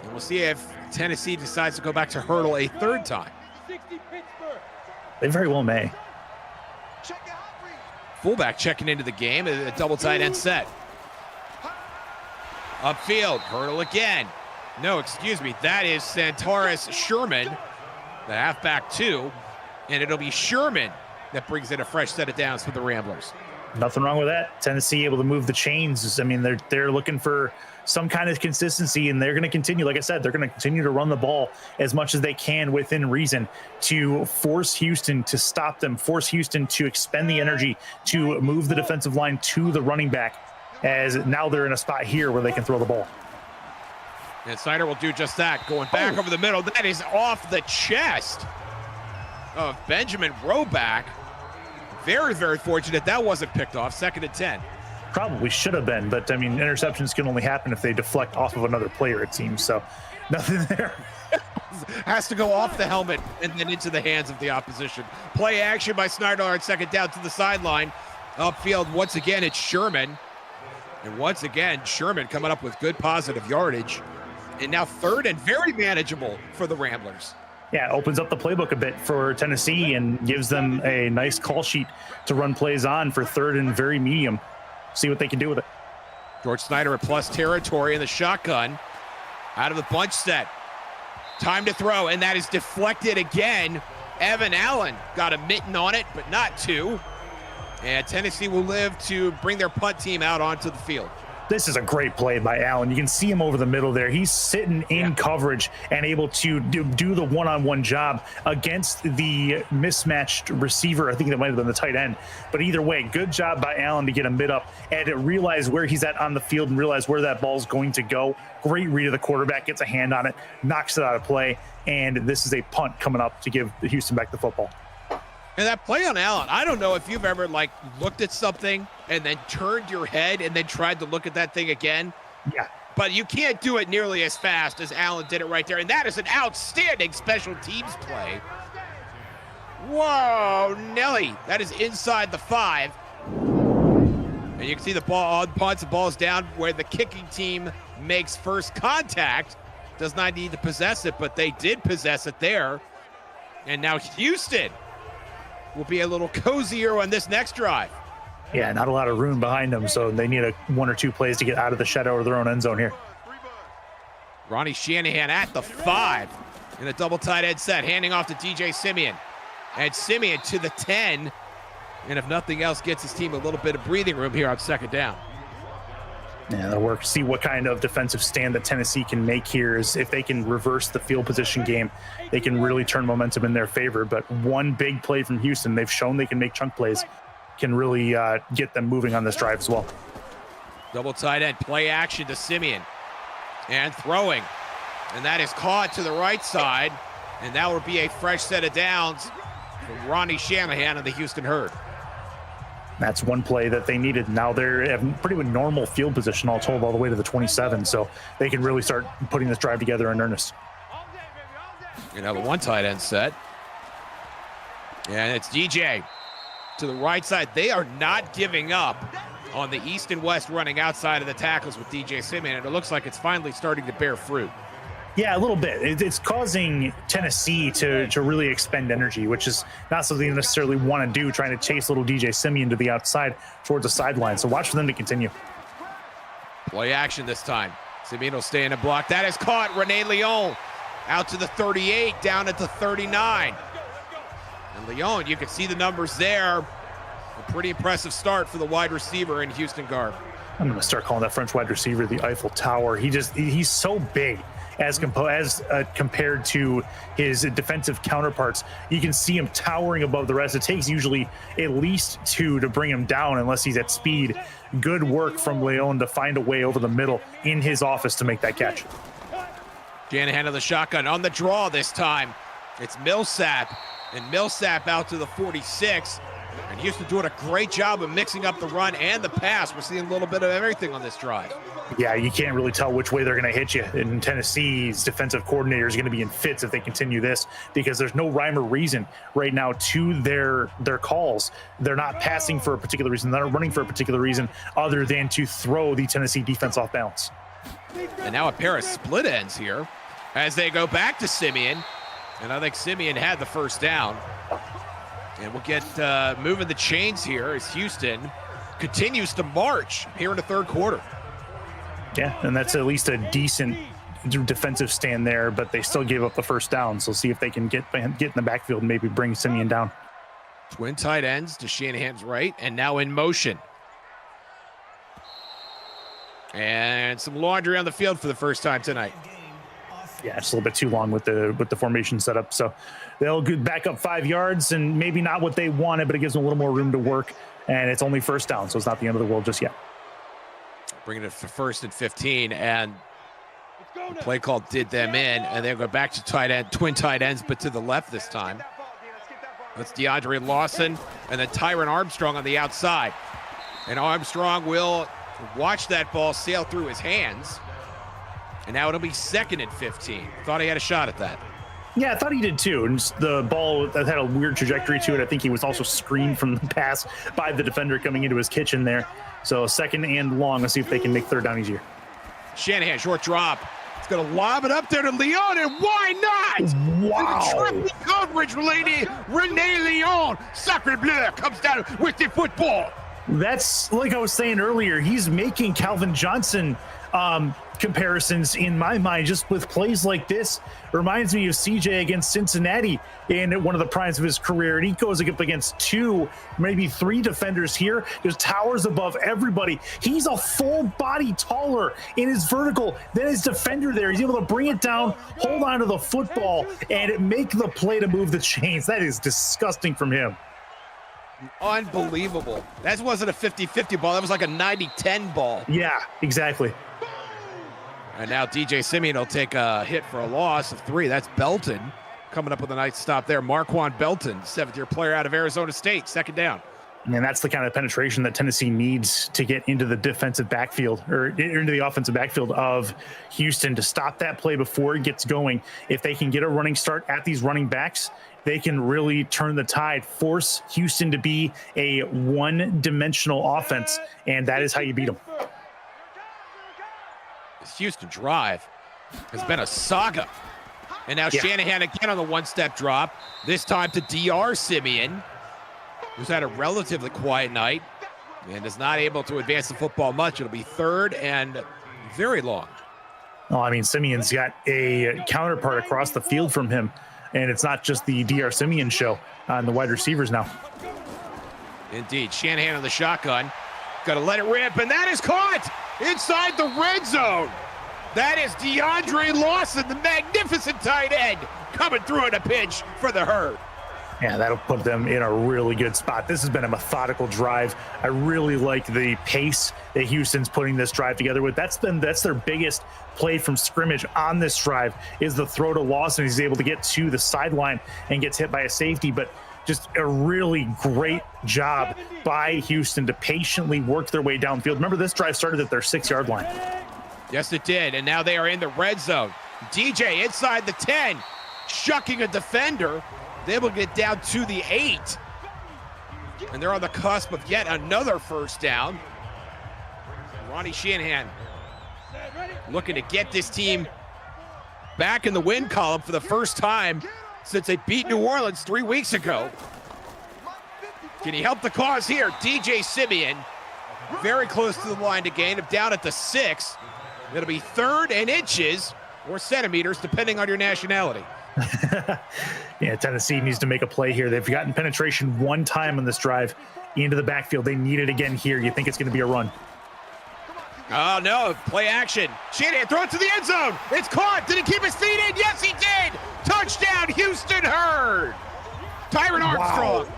And we'll see if Tennessee decides to go back to Hurdle a 3rd time. They very well may. Fullback checking into the game, a double tight end set. Upfield, Hurdle again. No, excuse me, that is Santaris Sherman, the halfback 2. And it'll be Sherman that brings in a fresh set of downs for the Ramblers. Nothing wrong with that. Tennessee able to move the chains. I mean, they're looking for some kind of consistency, and they're going to continue. Like I said, they're going to continue to run the ball as much as they can within reason to force Houston to stop them, force Houston to expend the energy to move the defensive line to the running back, as now they're in a spot here where they can throw the ball. And Snyder will do just that, going back over the middle. That is off the chest of Benjamin Roback. Very, very fortunate that wasn't picked off. 2nd and 10. Probably should have been, but I mean, interceptions can only happen if they deflect off of another player, it seems. So nothing there. Has to go off the helmet and then into the hands of the opposition. Play action by Snyder on 2nd down to the sideline. Upfield, once again, it's Sherman. And once again, Sherman coming up with good positive yardage. And now 3rd and very manageable for the Ramblers. Yeah, it opens up the playbook a bit for Tennessee and gives them a nice call sheet to run plays on for 3rd and very medium. See what they can do with it. George Snyder at plus territory in the shotgun. Out of the bunch set. Time to throw, and that is deflected again. Evan Allen got a mitten on it, but not 2. And Tennessee will live to bring their punt team out onto the field. This is a great play by Allen. You can see him over the middle there. He's sitting in coverage and able to do the one-on-one job against the mismatched receiver. I think that might have been the tight end. But either way, good job by Allen to get a mid up and to realize where he's at on the field and realize where that ball's going to go. Great read of the quarterback, gets a hand on it, knocks it out of play, and this is a punt coming up to give Houston back the football. And that play on Allen, I don't know if you've ever like looked at something and then turned your head and then tried to look at that thing again. Yeah. But you can't do it nearly as fast as Allen did it right there. And that is an outstanding special teams play. Whoa, Nelly. That is inside the 5. And you can see the ball on punts, the ball's down where the kicking team makes first contact. Does not need to possess it, but they did possess it there. And now Houston will be a little cozier on this next drive. Yeah, not a lot of room behind them, so they need one or two plays to get out of the shadow of their own end zone here. Ronnie Shanahan at the 5 in a double tight end set, handing off to DJ Simeon. And Simeon to the 10. And if nothing else, gets his team a little bit of breathing room here on second down. Yeah, that'll work. See what kind of defensive stand that Tennessee can make here. Is if they can reverse the field position game, they can really turn momentum in their favor. But one big play from Houston, they've shown they can make chunk plays, can really get them moving on this drive as well. Double tight end, play action to Simeon. And throwing. And that is caught to the right side. And that will be a fresh set of downs from Ronnie Shanahan and the Houston Herd. That's one play that they needed. Now they're having pretty much normal field position all told all the way to the 27, so they can really start putting this drive together in earnest. You know, the one tight end set. And it's DJ to the right side. They are not giving up on the east and west running outside of the tackles with DJ Simeon, and it looks like it's finally starting to bear fruit. Yeah, a little bit. It's causing Tennessee to really expend energy, which is not something you necessarily want to do, trying to chase little DJ Simeon to the outside towards the sideline. So watch for them to continue. Play action this time. Simeon will stay in a block. That is caught. Rene Leon out to the 38, down at the 39. And Leon, you can see the numbers there. A pretty impressive start for the wide receiver in Houston garb. I'm going to start calling that French wide receiver the Eiffel Tower. He's so big. As compared to his defensive counterparts, you can see him towering above the rest. It takes usually at least 2 to bring him down unless he's at speed. Good work from Leon to find a way over the middle in his office to make that catch. Shanahan of the shotgun on the draw this time. It's Millsap, and Millsap out to the 46. And Houston doing a great job of mixing up the run and the pass. We're seeing a little bit of everything on this drive. Yeah, you can't really tell which way they're going to hit you. And Tennessee's defensive coordinator is going to be in fits if they continue this, because there's no rhyme or reason right now to their calls. They're not passing for a particular reason. They're not running for a particular reason other than to throw the Tennessee defense off balance. And now a pair of split ends here as they go back to Simeon. And I think Simeon had the first down. And we'll get moving the chains here as Houston continues to march here in the third quarter. Yeah, and that's at least a decent defensive stand there, but they still gave up the first down. So see if they can get in the backfield and maybe bring Simeon down. Twin tight ends to Shanahan's right, and now in motion. And some laundry on the field for the first time tonight. Yeah, it's a little bit too long with the formation setup. So they'll get back up 5 yards, and maybe not what they wanted, but it gives them a little more room to work. And it's only first down, so it's not the end of the world just yet. Bringing it to first and 15, and the play call did them in, and they'll go back to twin tight ends, but to the left this time. That's DeAndre Lawson, and then Tyron Armstrong on the outside. And Armstrong will watch that ball sail through his hands. And now it'll be second and 15. Thought he had a shot at that. Yeah, I thought he did too. And the ball had a weird trajectory to it. I think he was also screened from the pass by the defender coming into his kitchen there. So second and long. Let's see if they can make third down easier. Shanahan, short drop. It's going to lob it up there to Leon, and why not? Wow. Triple coverage, Rene Leon. Sacre bleu comes down with the football. That's like I was saying earlier. He's making Calvin Johnson comparisons in my mind, just with plays like this, reminds me of CJ against Cincinnati in one of the primes of his career. And he goes up against 2, maybe 3 defenders here, just towers above everybody. He's a full body taller in his vertical than his defender there. He's able to bring it down, hold on to the football, and make the play to move the chains. That is disgusting from him. Unbelievable. That wasn't a 50-50 ball. That was like a 90-10 ball. Yeah, exactly. And now DJ Simeon will take a hit for a loss of 3. That's Belton coming up with a nice stop there. Marquand Belton, 7th-year player out of Arizona State, 2nd down. And that's the kind of penetration that Tennessee needs to get into the defensive backfield, or into the offensive backfield of Houston, to stop that play before it gets going. If they can get a running start at these running backs, they can really turn the tide, force Houston to be a one-dimensional offense, and that is how you beat them. This Houston drive has been a saga. And now Shanahan again on the one-step drop, this time to DR Simeon, who's had a relatively quiet night and is not able to advance the football much. It'll be 3rd and very long. Well, I mean, Simeon's got a counterpart across the field from him, and it's not just the DR Simeon show on the wide receivers now. Indeed, Shanahan on the shotgun. Got to let it rip, and that is caught inside the red zone. That is DeAndre Lawson, the magnificent tight end, coming through in a pinch for the Herd. Yeah, that'll put them in a really good spot. This has been a methodical drive. I really like the pace that Houston's putting this drive together with. That's their biggest play from scrimmage on this drive, is the throw to Lawson. He's able to get to the sideline and gets hit by a safety, but just a really great job by Houston to patiently work their way downfield. Remember, this drive started at their 6-yard line. Yes, it did, and now they are in the red zone. DJ inside the 10, shucking a defender. They're able to get down to the 8. And they're on the cusp of yet another first down. Ronnie Shanahan looking to get this team back in the win column for the first time since they beat New Orleans 3 weeks ago. Can he help the cause here? DJ Simeon, very close to the line to gain. Down at the 6. It'll be 3rd and inches, or centimeters, depending on your nationality. Yeah, Tennessee needs to make a play here. They've gotten penetration one time on this drive into the backfield. They need it again here. You think it's going to be a run? Oh, no. Play action. Shanahan, throw it to the end zone. It's caught. Did he keep his feet in? Yes, he did. Touchdown, Houston Herd. Tyron Armstrong. Wow.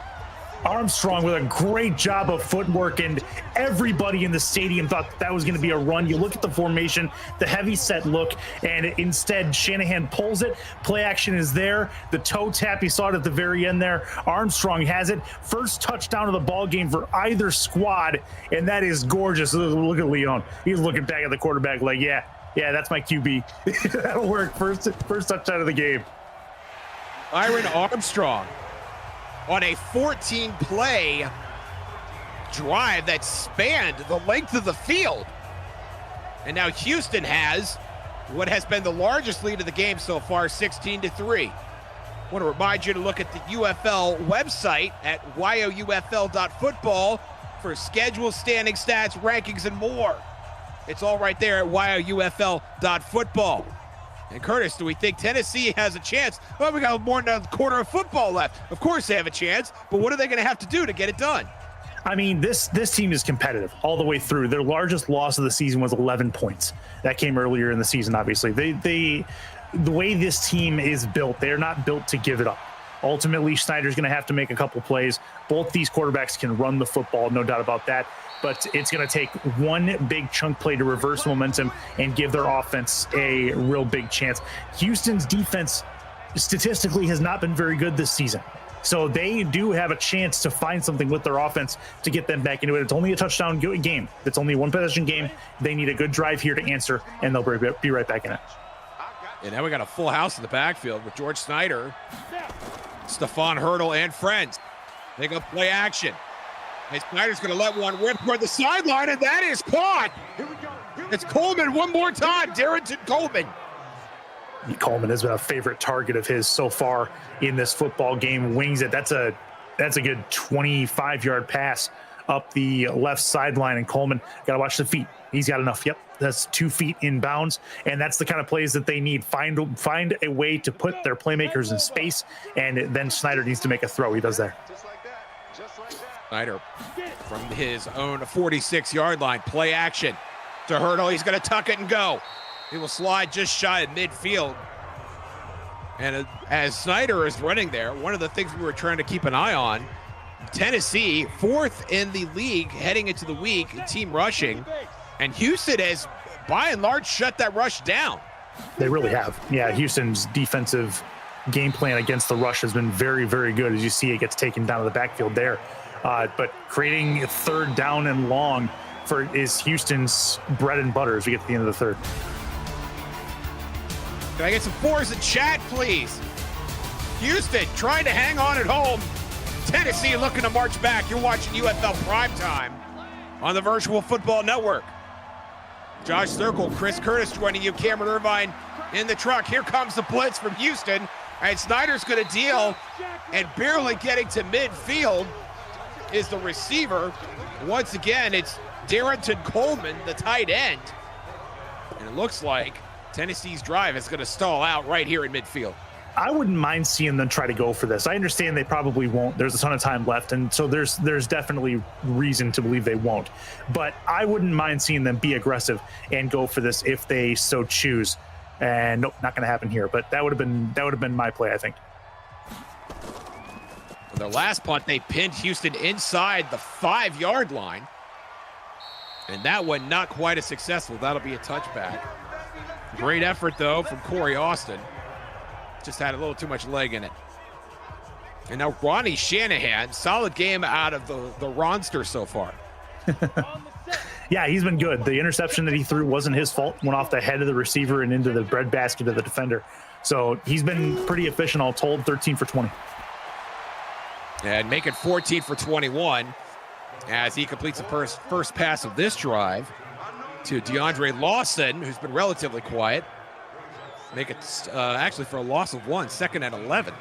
Armstrong with a great job of footwork, and everybody in the stadium thought that was going to be a run. You look at the formation, the heavy set look, and instead Shanahan pulls it. Play action is there. The toe tap, you saw it at the very end there. Armstrong has it. First touchdown of the ball game for either squad, and that is gorgeous. Look at Leon. He's looking back at the quarterback like, yeah, that's my QB. That'll work. First touchdown of the game. Tyron Armstrong on a 14-play drive that spanned the length of the field. And now Houston has what has been the largest lead of the game so far, 16-3. I want to remind you to look at the UFL website at youfl.football for schedule, standing stats, rankings, and more. It's all right there at youfl.football. And Curtis, do we think Tennessee has a chance? Well, we got more than a quarter of football left. Of course they have a chance, but what are they going to have to do to get it done? I mean, this team is competitive all the way through. Their largest loss of the season was 11 points. That came earlier in the season, obviously. The way this team is built, they're not built to give it up. Ultimately, Snyder's going to have to make a couple plays. Both these quarterbacks can run the football, no doubt about that. But it's going to take one big chunk play to reverse momentum and give their offense a real big chance. Houston's defense statistically has not been very good this season. So they do have a chance to find something with their offense to get them back into it. It's only a touchdown game. It's only a one-possession game. They need a good drive here to answer, and they'll be right back in it. And now we got a full house in the backfield with George Snyder, Stephon Hurdle, and friends. They go play action. And Snyder's going to let one rip toward the sideline, and that is caught. It's Coleman one more time. Darrington Coleman. Coleman has been a favorite target of his so far in this football game. Wings it. That's a good 25-yard pass up the left sideline, and Coleman got to watch the feet. He's got enough. Yep, that's 2 feet in bounds, and that's the kind of plays that they need. Find a way to put their playmakers in space, and then Snyder needs to make a throw. He does there. Snyder from his own 46-yard line, play action to Hurdle. He's going to tuck it and go. He will slide just shy of midfield. And as Snyder is running there, one of the things we were trying to keep an eye on, Tennessee, 4th in the league heading into the week in team rushing, and Houston has, by and large, shut that rush down. They really have. Yeah, Houston's defensive game plan against the rush has been very, very good. As you see, it gets taken down to the backfield there. But creating 3rd down and long is Houston's bread and butter as we get to the end of the 3rd. Can I get some 4s in chat, please? Houston trying to hang on at home. Tennessee looking to march back. You're watching UFL Primetime on the Virtual Football Network. Josh Circle, Chris Curtis joining you. Cameron Irvine in the truck. Here comes the blitz from Houston. And Snyder's going to deal, and barely getting to midfield is the receiver. Once again, it's Darrington Coleman, the tight end. And it looks like Tennessee's drive is going to stall out right here in midfield. I wouldn't mind seeing them try to go for this. I understand they probably won't. There's a ton of time left, and so there's definitely reason to believe they won't. But I wouldn't mind seeing them be aggressive and go for this if they so choose. And nope, not going to happen here. But that would have been my play, I think. For their last punt, they pinned Houston inside the 5-yard line, and that one not quite as successful. That'll be a touchback. Great effort though from Corey Austin. Just had a little too much leg in it. And now Ronnie Shanahan, solid game out of the Ronster so far. Yeah, he's been good. The interception that he threw wasn't his fault. Went off the head of the receiver and into the breadbasket of the defender. So he's been pretty efficient, all told, 13 for 20. And make it 14 for 21 as he completes the first pass of this drive to DeAndre Lawson, who's been relatively quiet. Make it actually for a loss of 1, 2nd and 11.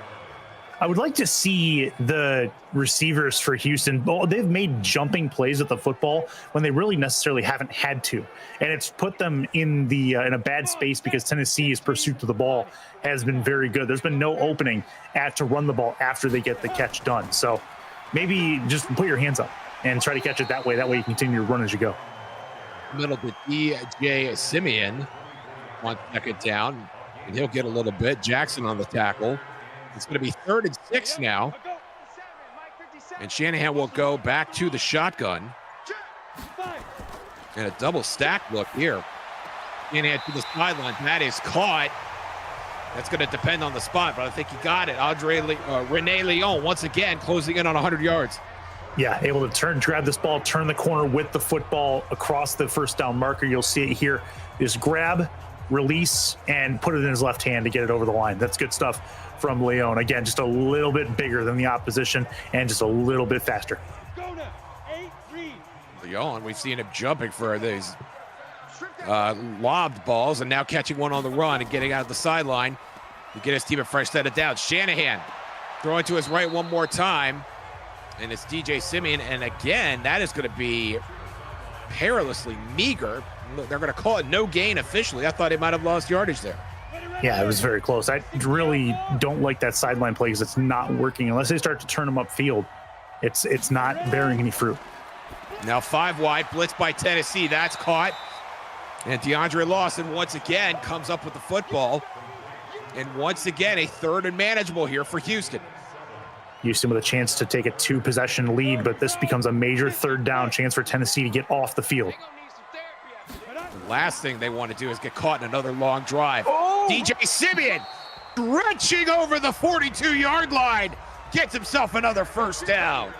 I would like to see the receivers for Houston. They've made jumping plays with the football when they really necessarily haven't had to, and it's put them in a bad space because Tennessee's pursuit of the ball has been very good. There's been no opening to run the ball after they get the catch done. So maybe just put your hands up and try to catch it that way. That way you continue to run as you go. Middle to DJ Simeon on 2nd down, and he'll get a little bit. Jackson on the tackle. It's going to be 3rd and 6 now. And Shanahan will go back to the shotgun. And a double stack look here. Shanahan to the sideline. That is caught. That's going to depend on the spot, but I think he got it. Rene Leon once again closing in on 100 yards. Yeah, able to grab this ball, turn the corner with the football across the 1st down marker. You'll see it here. Is grab, release, and put it in his left hand to get it over the line. That's good stuff from Leon. Again, just a little bit bigger than the opposition and just a little bit faster. Leon, we've seen him jumping for these lobbed balls and now catching one on the run and getting out of the sideline to get his team a fresh set of downs. Shanahan throwing to his right one more time, and it's DJ Simeon. And again, that is going to be perilously meager. They're going to call it no gain officially. I thought he might have lost yardage there. Yeah, it was very close. I really don't like that sideline play because it's not working. Unless they start to turn them upfield, it's not bearing any fruit. Now 5 wide, blitz by Tennessee. That's caught. And DeAndre Lawson once again comes up with the football. And once again, a 3rd and manageable here for Houston. Houston with a chance to take a 2-possession lead, but this becomes a major 3rd down chance for Tennessee to get off the field. The last thing they want to do is get caught in another long drive. DJ Simeon stretching over the 42-yard line, gets himself another 1st down.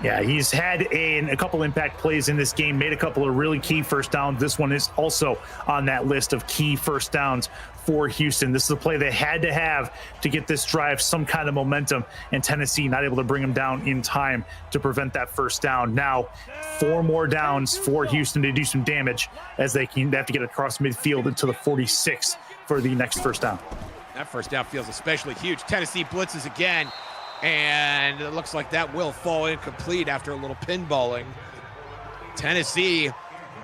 Yeah, he's had a couple impact plays in this game, made a couple of really key 1st downs. This one is also on that list of key 1st downs for Houston. This is a play they had to have to get this drive some kind of momentum, and Tennessee not able to bring them down in time to prevent that 1st down. Now, 4 more downs for Houston to do some damage as they have to get across midfield into the 46 for the next 1st down. That 1st down feels especially huge. Tennessee blitzes again, and it looks like that will fall incomplete after a little pinballing. Tennessee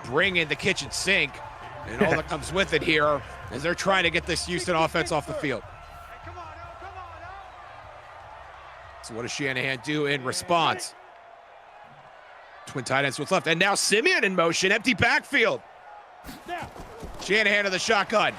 bring in the kitchen sink And all that comes with it here as they're trying to get this Houston offense off the field. So what does Shanahan do in response? Twin tight ends what's left. And now Simeon in motion, empty backfield. Shanahan to the shotgun.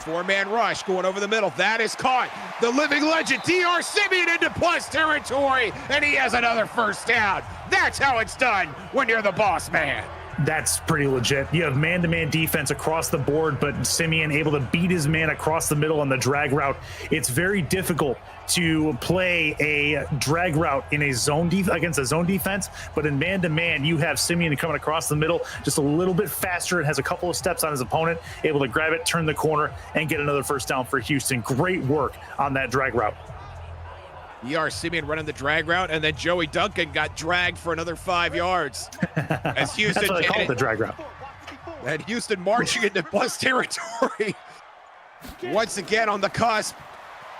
4-man rush going over the middle. That is caught. The living legend, D.R. Simeon into plus territory, and he has another first down. That's how it's done when you're the boss man. That's pretty legit. You have man-to-man defense across the board, but Simeon able to beat his man across the middle on the drag route. It's very difficult to play a drag route in a zone against a zone defense, but in man-to-man, you have Simeon coming across the middle just a little bit faster and has a couple of steps on his opponent, able to grab it, turn the corner, and get another first down for Houston. Great work on that drag route. D.R. Simeon running the drag route, and then Joey Duncan got dragged for another 5 yards. As Houston, that's what they call it, the drag route. And Houston marching into plus territory. Once again on the cusp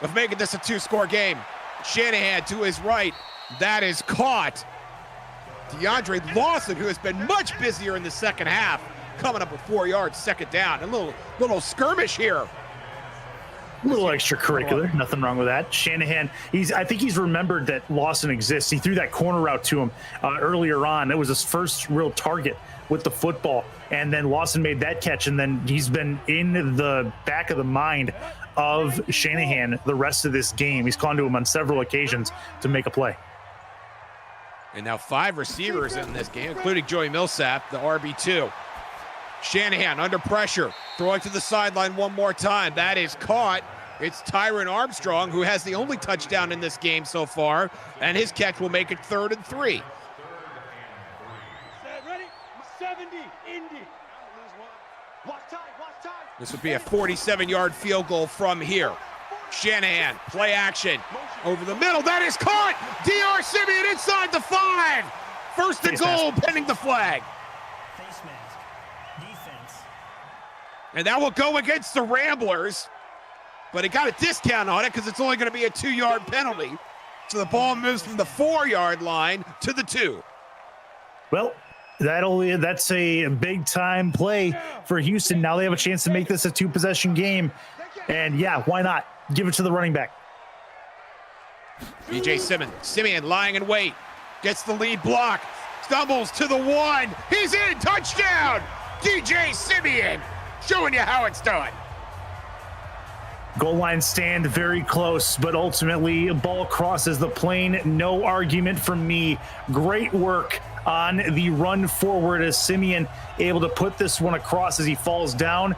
of making this a 2-score game. Shanahan to his right. That is caught. DeAndre Lawson, who has been much busier in the second half, coming up with 4 yards, second down. A little skirmish here. A little extracurricular, nothing wrong with that. Shanahan, I think he's remembered that Lawson exists. He threw that corner route to him earlier on. That was his first real target with the football. And then Lawson made that catch, and then he's been in the back of the mind of Shanahan the rest of this game. He's gone to him on several occasions to make a play. And now 5 receivers in this game, including Joey Millsap, the RB2. Shanahan under pressure, throwing to the sideline one more time. That is caught. It's Tyron Armstrong, who has the only touchdown in this game so far, and his catch will make it 3rd and 3. Ready? 70, Indy. This would be a 47-yard field goal from here. Shanahan, play action, over the middle. That is caught. D.R. Simeon inside the 5. First and goal, pending the flag. And that will go against the Ramblers, but it got a discount on it because it's only going to be a 2-yard penalty. So the ball moves from the 4-yard line to the 2. Well, that's a big-time play for Houston. Now they have a chance to make this a 2-possession game. And, yeah, why not? Give it to the running back. B.J. Simeon lying in wait. Gets the lead block. Stumbles to the 1. He's in. Touchdown. D.J. Simeon. Showing you how it's done. Goal line stand very close, but ultimately ball crosses the plane. No argument from me. Great work on the run forward as Simeon able to put this one across as he falls down.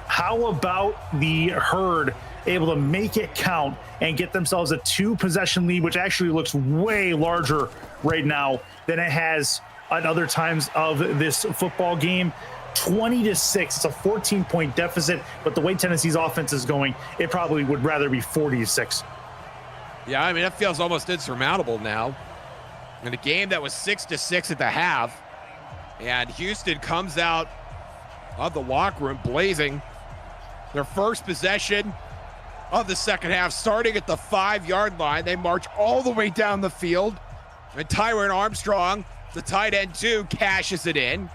How about the Herd able to make it count and get themselves a 2-possession lead, which actually looks way larger right now than it has at other times of this football game. 20-6. It's a 14-point deficit, but the way Tennessee's offense is going, it probably would rather be 40-6. Yeah, I mean, that feels almost insurmountable now. In a game that was 6-6 at the half, and Houston comes out of the locker room blazing. Their first possession of the second half, starting at the 5-yard line. They march all the way down the field, and Tyron Armstrong, the tight end 2, cashes it in.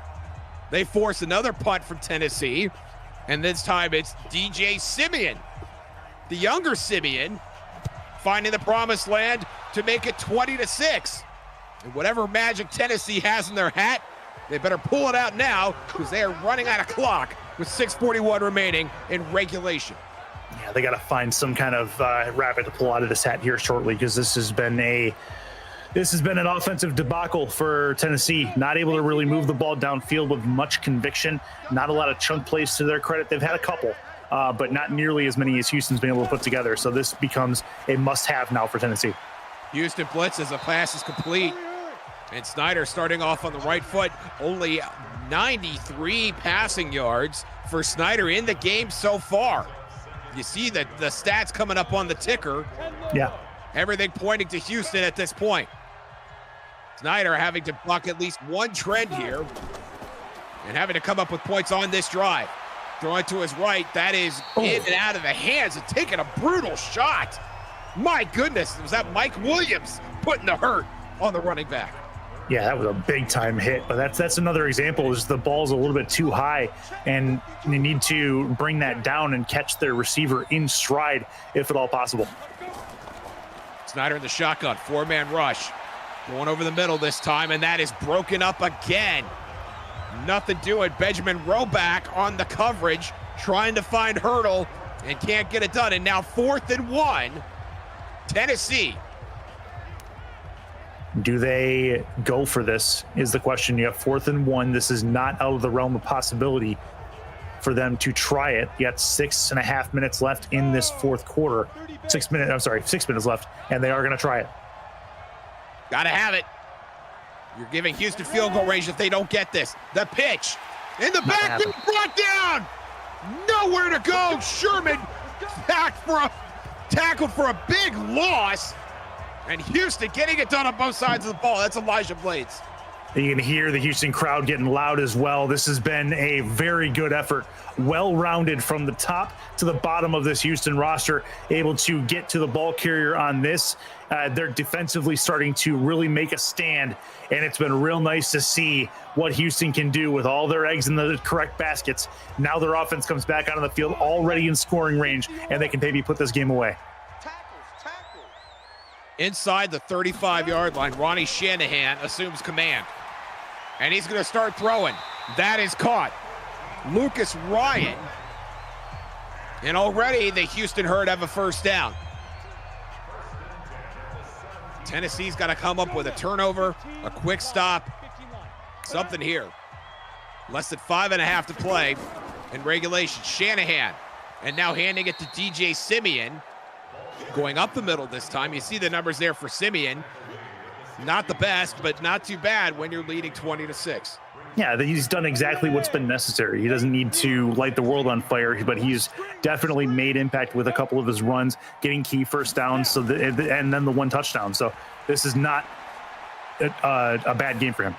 They force another punt from Tennessee, and this time it's D.J. Simeon, the younger Simeon, finding the promised land to make it 20-6. And whatever magic Tennessee has in their hat, they better pull it out now because they are running out of clock with 6:41 remaining in regulation. Yeah, they got to find some kind of rabbit to pull out of this hat here shortly because this has been an offensive debacle for Tennessee. Not able to really move the ball downfield with much conviction. Not a lot of chunk plays to their credit. They've had a couple, but not nearly as many as Houston's been able to put together. So this becomes a must-have now for Tennessee. Houston blitzes, the pass is complete. And Snyder starting off on the right foot. Only 93 passing yards for Snyder in the game so far. You see that the stats coming up on the ticker. Yeah. Everything pointing to Houston at this point. Snyder having to buck at least one trend here and having to come up with points on this drive. Throwing to his right, that is in and out of the hands and taking a brutal shot. My goodness, was that Mike Williams putting the hurt on the running back? Yeah, that was a big time hit, but that's another example is the ball's a little bit too high and you need to bring that down and catch their receiver in stride if at all possible. Snyder in the shotgun, 4-man rush. Going over the middle this time, and that is broken up again. Nothing doing. Benjamin Roback on the coverage, trying to find Hurdle and can't get it done. And now 4th and 1, Tennessee. Do they go for this is the question. You have 4th and 1. This is not out of the realm of possibility for them to try it. You got 6.5 minutes left in this fourth quarter. 6 minutes left, and they are going to try it. Gotta have it. You're giving Houston field goal range if they don't get this. The pitch in the back, brought down. Nowhere to go. Sherman tackled for a big loss. And Houston getting it done on both sides of the ball. That's Elijah Blades. You can hear the Houston crowd getting loud as well. This has been a very good effort, well-rounded from the top to the bottom of this Houston roster, able to get to the ball carrier on this. They're defensively starting to really make a stand, and it's been real nice to see what Houston can do with all their eggs in the correct baskets. Now their offense comes back onto the field already in scoring range, and they can maybe put this game away. Inside the 35-yard line, Ronnie Shanahan assumes command. And he's going to start throwing. That is caught. Lucas Ryan. And already the Houston Herd have a first down. Tennessee's got to come up with a turnover, a quick stop, something here. Less than 5.5 to play in regulation. Shanahan. And now handing it to DJ Simeon. Going up the middle this time. You see the numbers there for Simeon. Not the best, but not too bad when you're leading 20-6. Yeah, he's done exactly what's been necessary. He doesn't need to light the world on fire, but he's definitely made impact with a couple of his runs, getting key first downs, and then the one touchdown. So this is not a bad game for him.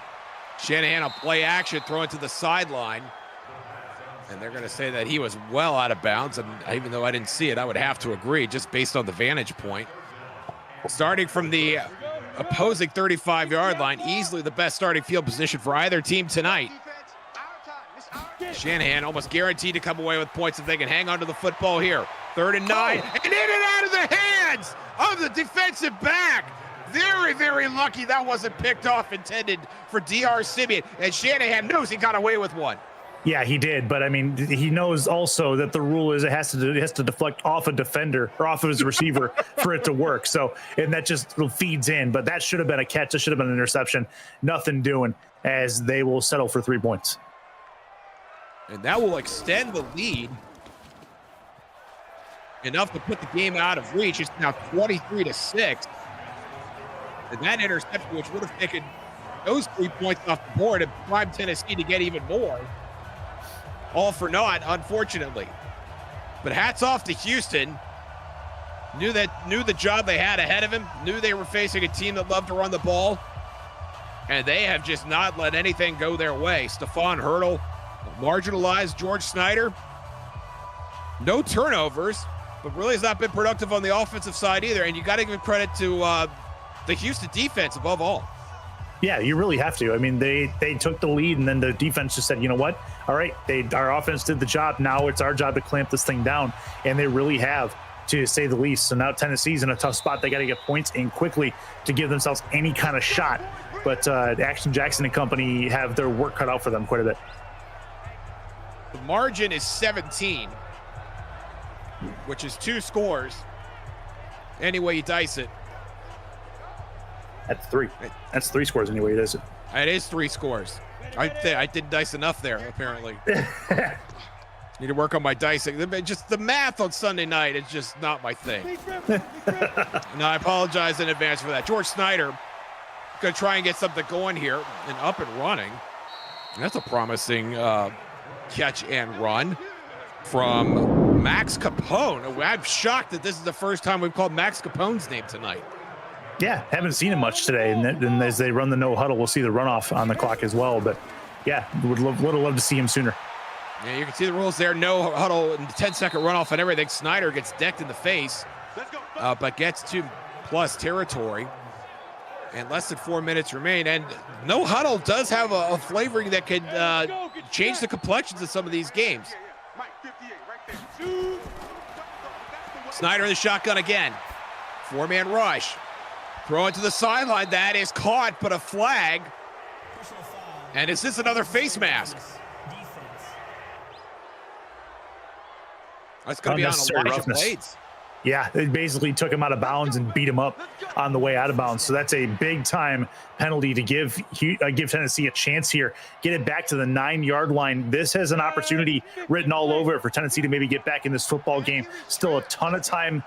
Shanahan on play action, throwing to the sideline. And they're going to say that he was well out of bounds. And even though I didn't see it, I would have to agree just based on the vantage point. Starting from the opposing 35-yard line, easily the best starting field position for either team tonight. Shanahan almost guaranteed to come away with points if they can hang on to the football here. 3rd and 9, and in and out of the hands of the defensive back. Very, very lucky that wasn't picked off, intended for DR Simeon. And Shanahan knows he got away with one. Yeah, he did, but I mean, he knows also that the rule is it has to deflect off a defender or off of his receiver for it to work. So, and that just feeds in. But that should have been a catch. That should have been an interception. Nothing doing, as they will settle for 3 points. And that will extend the lead enough to put the game out of reach. It's now 23-6. And that interception, which would have taken those 3 points off the board and primed Tennessee to get even more. All for naught, unfortunately. But hats off to Houston. Knew the job they had ahead of him. Knew they were facing a team that loved to run the ball. And they have just not let anything go their way. Stephon Hurdle marginalized George Snyder. No turnovers, but really has not been productive on the offensive side either. And you got to give credit to the Houston defense above all. Yeah, you really have to. I mean, they took the lead, and then the defense just said, you know what? All right, our offense did the job. Now it's our job to clamp this thing down, and they really have, to say the least. So now Tennessee's in a tough spot. They got to get points in quickly to give themselves any kind of shot. But Action Jackson and company have their work cut out for them quite a bit. The margin is 17, which is 2 scores. Any way you dice it. That's 3. That's 3 scores anyway, it is. It is 3 scores. I didn't dice enough there, apparently. Need to work on my dicing. Just the math on Sunday night is just not my thing. No, I apologize in advance for that. George Snyder going to try and get something going here and up and running. And that's a promising catch and run from Max Capone. I'm shocked that this is the first time we've called Max Capone's name tonight. Yeah, haven't seen him much today. And as they run the no huddle, we'll see the runoff on the clock as well. But yeah, would have loved to see him sooner. Yeah, you can see the rules there. No huddle, 10-second runoff and everything. Snyder gets decked in the face, but gets to plus territory. And less than 4 minutes remain. And no huddle does have a flavoring that could change the complexions of some of these games. Snyder in the shotgun again. 4-man rush. Throw it to the sideline. That is caught, but a flag. And is this another face mask? That's going to be on Elijah Blades. Yeah, they basically took him out of bounds and beat him up on the way out of bounds. So that's a big-time penalty to give Tennessee a chance here. Get it back to the 9-yard line. This has an opportunity written all over it for Tennessee to maybe get back in this football game. Still a ton of time.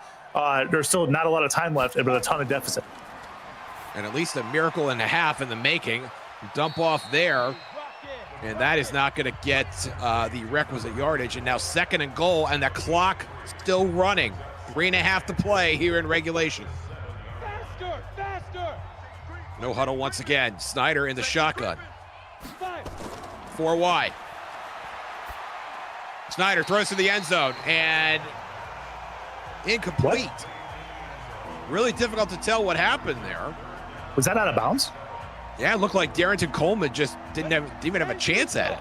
There's still not a lot of time left, but a ton of deficit. And at least a miracle and a half in the making. Dump off there. And that is not going to get the requisite yardage. And now 2nd and goal, and the clock still running. 3.5 to play here in regulation. No huddle once again. Snyder in the shotgun. 4 wide. Snyder throws to the end zone and incomplete. Really difficult to tell what happened there. Was that out of bounds? Yeah, it looked like Darrington Coleman just didn't even have a chance at it.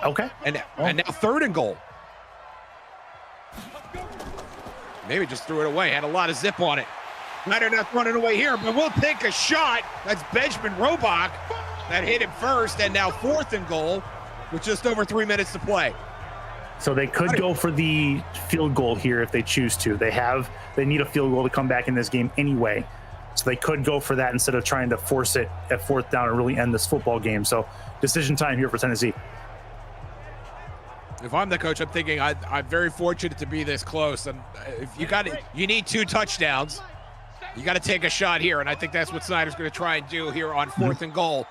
Okay. And now 3rd and goal. Maybe just threw it away. Had a lot of zip on it. Snyder not running away here, but we'll take a shot. That's Benjamin Robach that hit him first, and now 4th and goal with just over 3 minutes to play. So they could go for the field goal here if they choose to. They need a field goal to come back in this game anyway. So they could go for that instead of trying to force it at 4th down and really end this football game. So decision time here for Tennessee. If I'm the coach, I'm thinking I'm very fortunate to be this close. And if you need 2 touchdowns. You got to take a shot here, and I think that's what Snyder's going to try and do here on 4th and goal.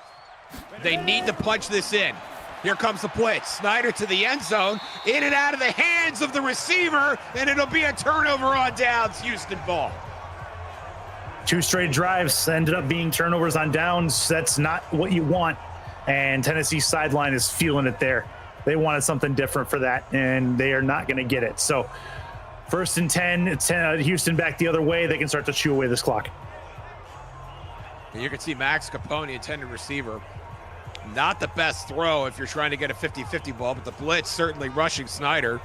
They need to punch this in. Here comes the blitz. Snyder to the end zone, in and out of the hands of the receiver, and it'll be a turnover on downs. Houston ball. 2 straight drives ended up being turnovers on downs. That's not what you want, and Tennessee's sideline is feeling it there. They wanted something different for that, and they are not going to get it. So 1st and 10, it's Houston back the other way. They can start to chew away this clock. And you can see Max Capone, intended receiver. Not the best throw if you're trying to get a 50-50 ball, but the blitz certainly rushing Snyder.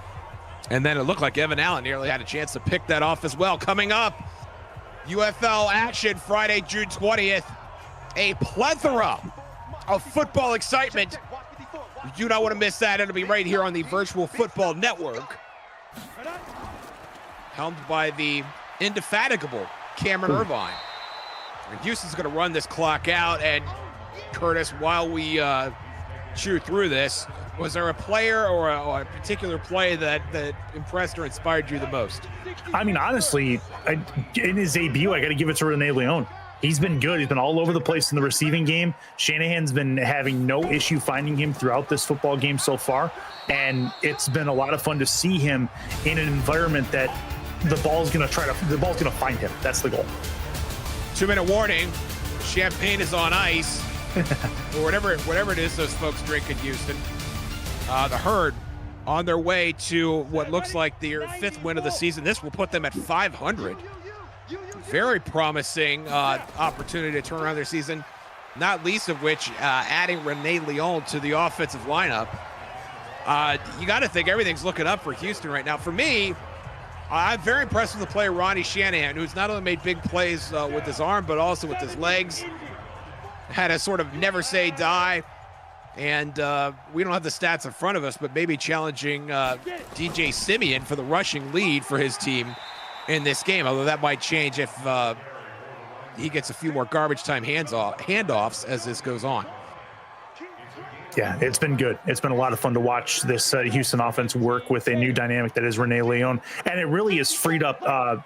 And then it looked like Evan Allen nearly had a chance to pick that off as well. Coming up, UFL action Friday, June 20th. A plethora of football excitement. You do not want to miss that. It'll be right here on the Virtual Football Network. Helmed by the indefatigable Cameron Irvine. And Houston's going to run this clock out. And Curtis, while we chew through this, was there a player or a particular play that impressed or inspired you the most? I mean, honestly, in his debut, I got to give it to Rene Leon. He's been good. He's been all over the place in the receiving game. Shanahan's been having no issue finding him throughout this football game so far. And it's been a lot of fun to see him in an environment that the ball's going to find him. That's the goal. 2-minute warning. Champagne is on ice. Or whatever it is those folks drink in Houston. The Herd on their way to what looks like their 5th win of the season. This will put them at 500. Very promising opportunity to turn around their season, not least of which adding Rene Leon to the offensive lineup. You got to think everything's looking up for Houston right now. For me, I'm very impressed with the player Ronnie Shanahan, who's not only made big plays with his arm, but also with his legs. Had a sort of never say die. And we don't have the stats in front of us, but maybe challenging DJ Simeon for the rushing lead for his team in this game, although that might change if he gets a few more garbage time handoffs as this goes on. Yeah, it's been good. It's been a lot of fun to watch this Houston offense work with a new dynamic that is Rene Leon. And it really has freed up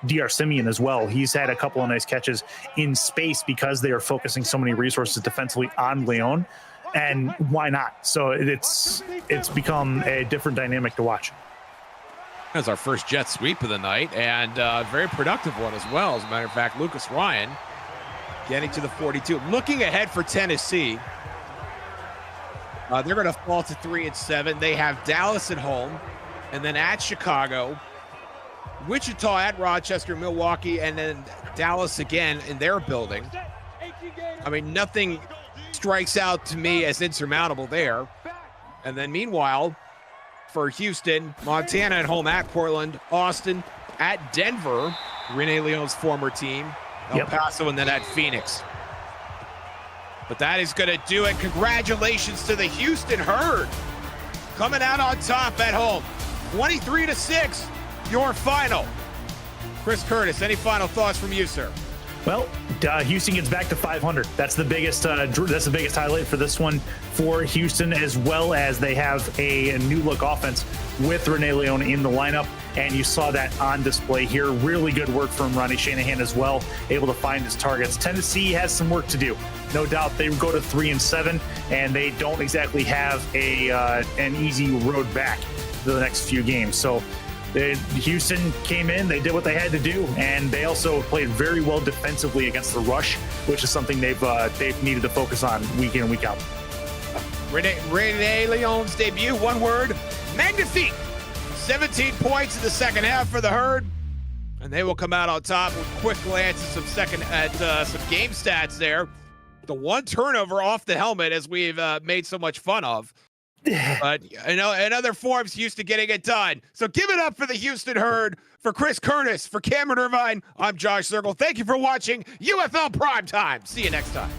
DR Simeon as well. He's had a couple of nice catches in space because they are focusing so many resources defensively on Leon. And why not? So it's become a different dynamic to watch. That's our first jet sweep of the night, and a very productive one as well. As a matter of fact, Lucas Ryan getting to the 42. Looking ahead for Tennessee, they're going to fall to 3-7. They have Dallas at home, and then at Chicago, Wichita at Rochester, Milwaukee, and then Dallas again in their building. I mean, nothing strikes out to me as insurmountable there. And then meanwhile, for Houston, Montana at home at Portland, Austin at Denver, Rene Leon's former team, El Paso, and then at Phoenix. But that is going to do it. Congratulations to the Houston Herd, coming out on top at home. 23-6, your final. Chris Curtis, any final thoughts from you, sir? Well, Houston gets back to 500. That's the biggest. That's the biggest highlight for this one for Houston, as well as they have a new look offense with Rene Leon in the lineup, and you saw that on display here. Really good work from Ronnie Shanahan as well, able to find his targets. Tennessee has some work to do, no doubt. They go to 3-7, and they don't exactly have an easy road back to the next few games. So Houston came in, they did what they had to do, and they also played very well defensively against the rush, which is something they've needed to focus on week in and week out. Rene Leon's debut, one word, magnifique. 17 points in the second half for the Herd, and they will come out on top with quick glance at some game stats there. The one turnover off the helmet, as we've made so much fun of. But in other forms, Houston getting it done. So give it up for the Houston Herd. For Chris Curtis, for Cameron Irvine, I'm Josh Zirkle. Thank you for watching UFL Primetime. See you next time.